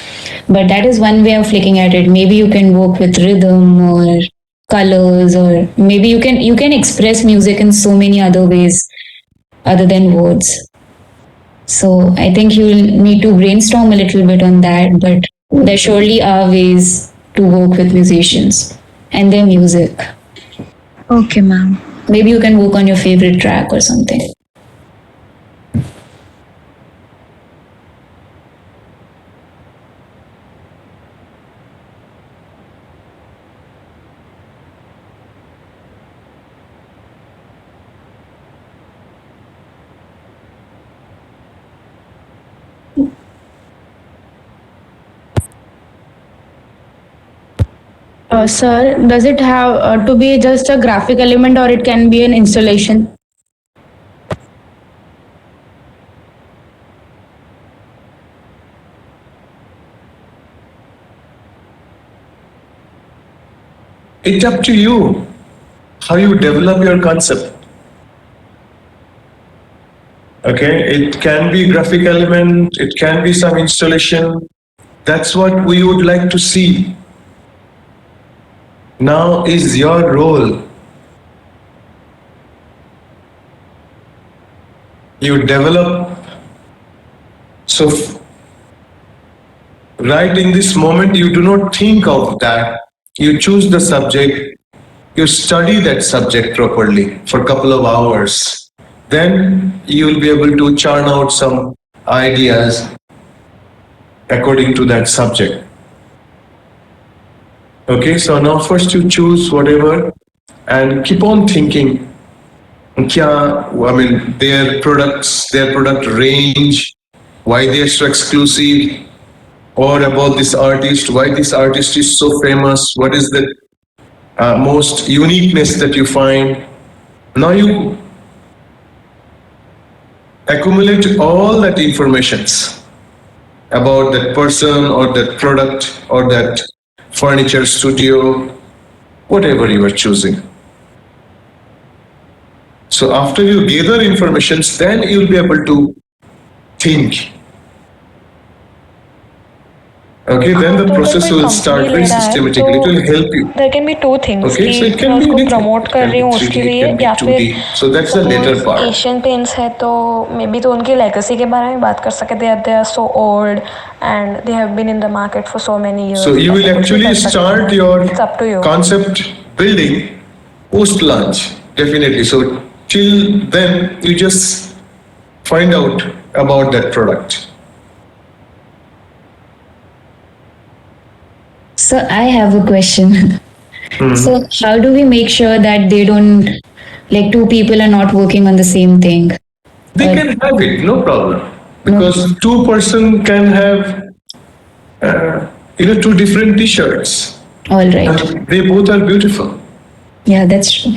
But that is one way of looking at it. Maybe you can work with rhythm or colors, or maybe you can express music in so many other ways other than words. So I think you'll need to brainstorm a little bit on that, but there surely are ways to work with musicians and their music. Okay, ma'am. Maybe you can work on your favorite track or something. Sir, does it have to be just a graphic element or it can be an installation? It's up to you how you develop your concept. Okay, it can be graphic element, it can be some installation. That's what we would like to see. Now is your role. You develop. So right in this moment, you do not think of that. You choose the subject, you study that subject properly for a couple of hours. Then you will be able to churn out some ideas according to that subject. Okay, so now first you choose whatever and keep on thinking. Their products, their product range, why they are so exclusive, or about this artist, why this artist is so famous, what is the most uniqueness that you find. Now you accumulate all that informations about that person or that product or that furniture studio, whatever you are choosing. So after you gather information, then you'll be able to think. Okay, then the process will start very systematically. It will help you. There can be two things. Okay, so it कि can मैं be उसको anything. Promote कर रही हूँ उसके लिए, या फिर 2D. So that's the later part. Asian paints है तो मे बी तो उनकी लेगेसी के बारे में बात कर सकते. They are so old and they have been in the market for so many years. So you will actually start your It's up to you. concept building post lunch, definitely. So till then, you just find out about that product. So I have a question. So how do we make sure that they don't, like, two people are not working on the same thing? They can have it, no problem, because two-person can have two different T-shirts. All right. And they both are beautiful. Yeah, that's true.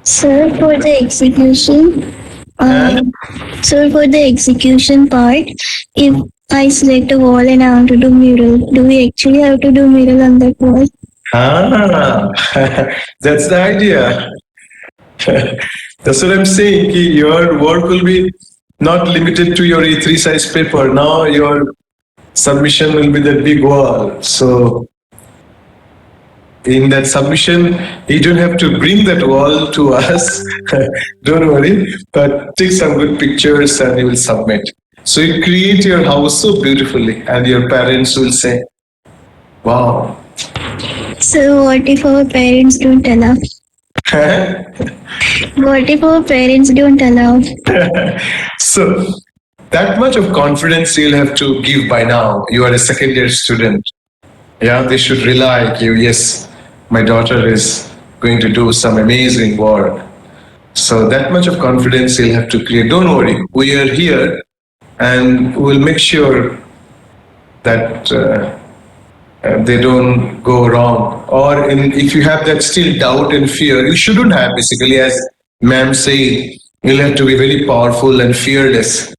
Sir, for the execution, for the execution part, if I select a wall and I want to do mural, do we actually have to do mural on that wall? Ah, that's the idea. That's what I'm saying. Your work will be not limited to your A3 size paper. Now your submission will be that big wall. So in that submission, you don't have to bring that wall to us. Don't worry, but take some good pictures and you will submit. So you create your house so beautifully, and your parents will say, "Wow." So what if our parents don't allow? What if our parents don't allow? So that much of confidence you'll have to give by now. You are a second year student. Yeah, they should rely on you. Yes, my daughter is going to do some amazing work. So that much of confidence you'll have to create. Don't worry, we are here and we'll make sure that they don't go wrong. Or if you have that still doubt and fear, you shouldn't have. Basically, as ma'am said, you'll have to be very powerful and fearless.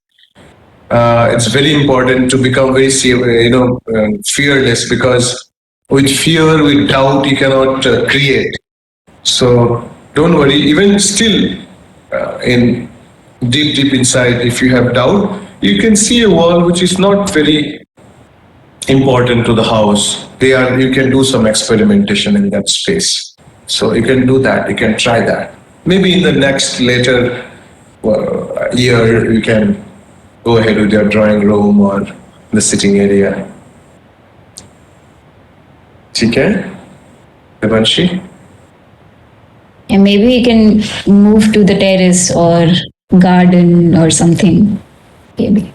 It's very important to become very fearless, because with fear, with doubt, you cannot create. So don't worry. Even still, in deep inside, if you have doubt, you can see a wall which is not very important to the house. You can do some experimentation in that space. So you can do that. You can try that. Maybe in the next later year, you can go ahead with your drawing room or the sitting area. Okay, Devanshi? And maybe we can move to the terrace or garden or something. Maybe.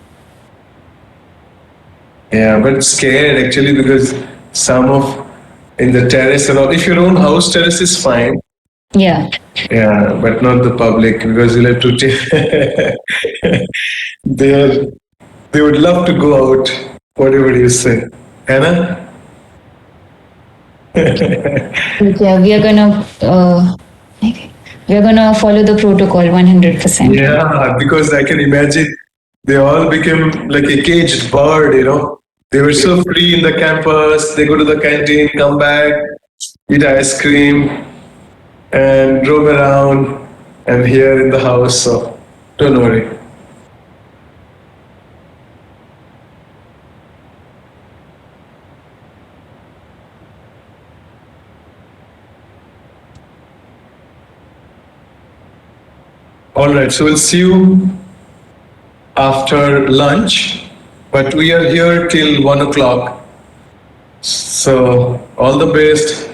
Yeah, but scared actually, because some of in the terrace and all. If your own house terrace is fine. Yeah. Yeah, but not the public, because you'll have to take. They would love to go out. Whatever you say, Anna. Yeah, we are gonna follow the protocol 100%. Yeah, because I can imagine they all became like a caged bird. They were so free in the campus. They go to the canteen, come back, eat ice cream, and roam around, and here in the house. So don't worry. All right, so we'll see you after lunch, but we are here till 1 o'clock. So all the best.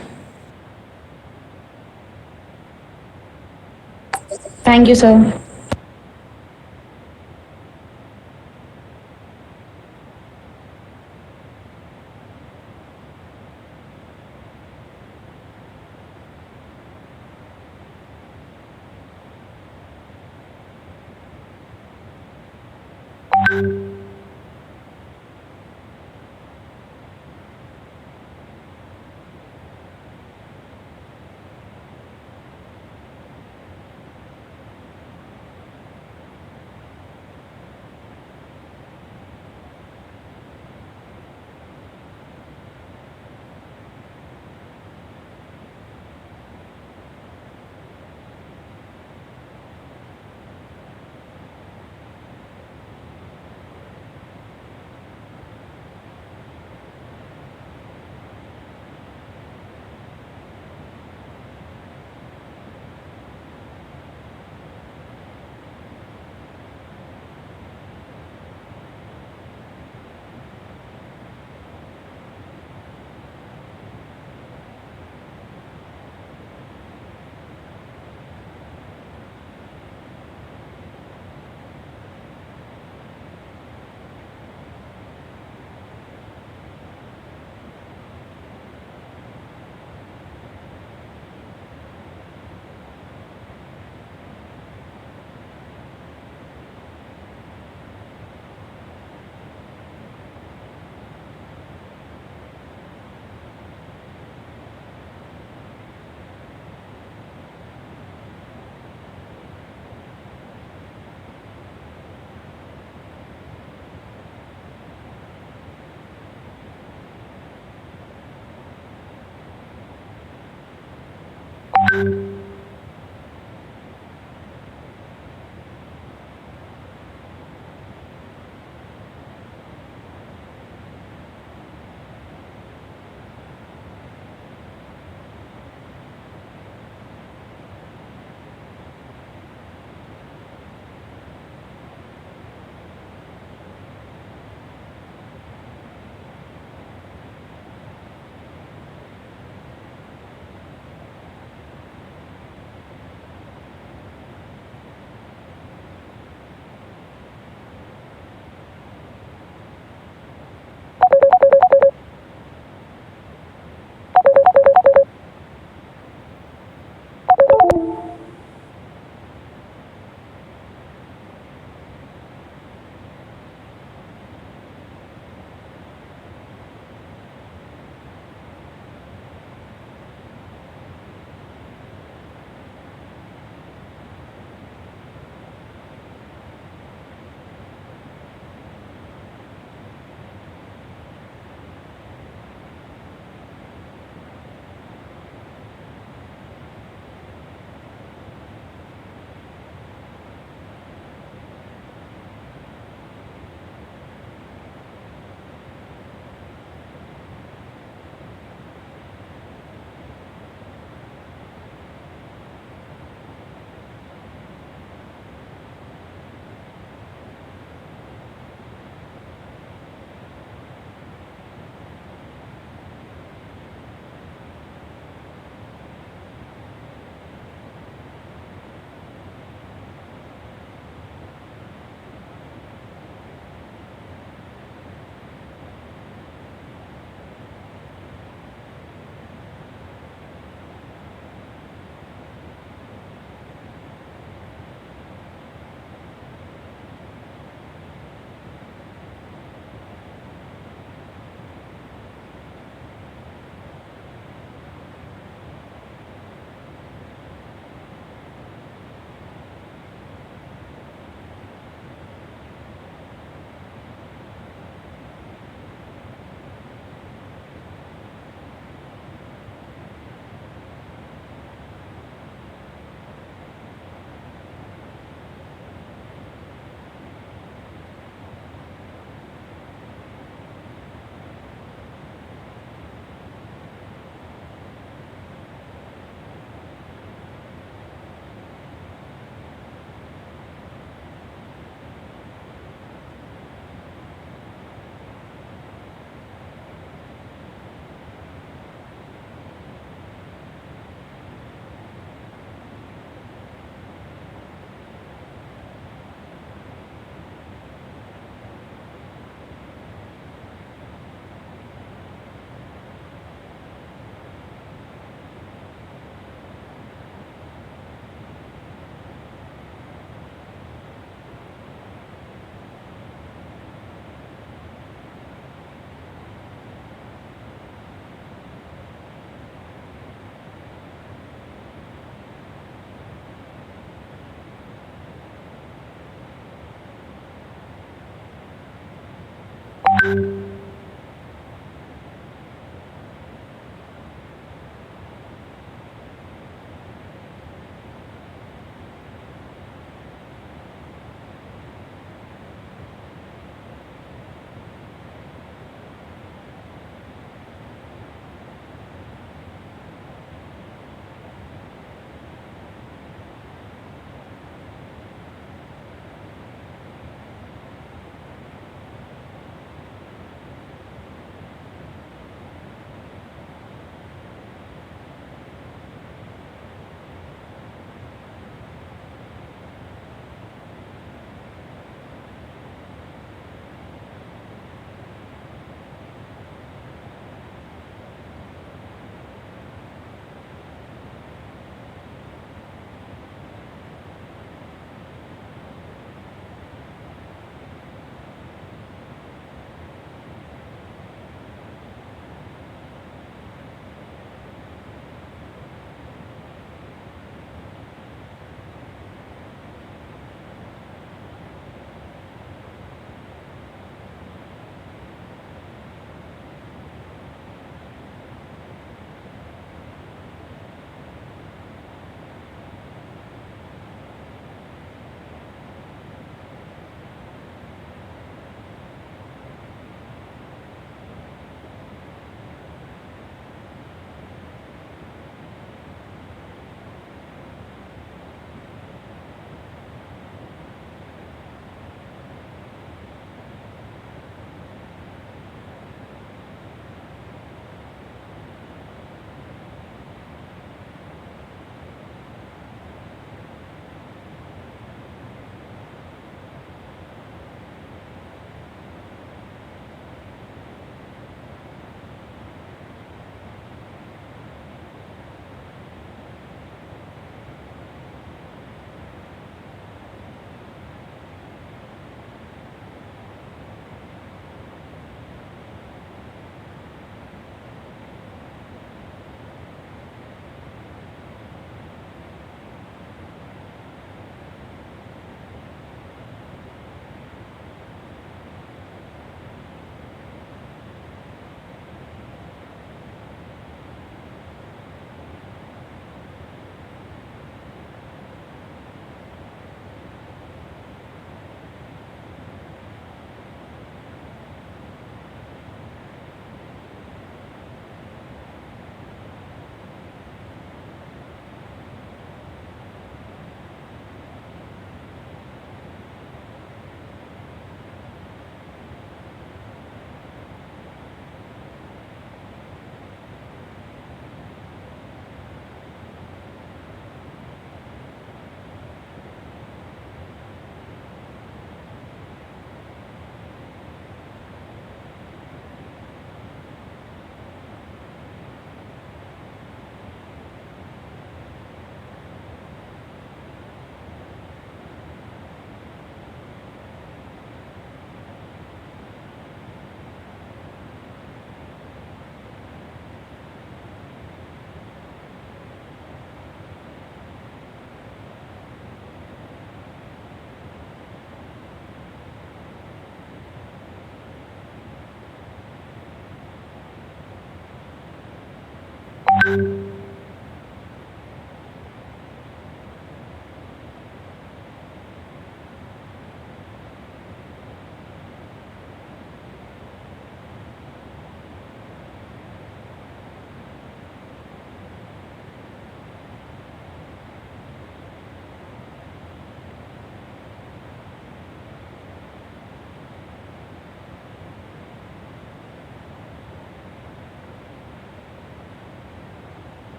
Thank you, sir.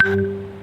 you.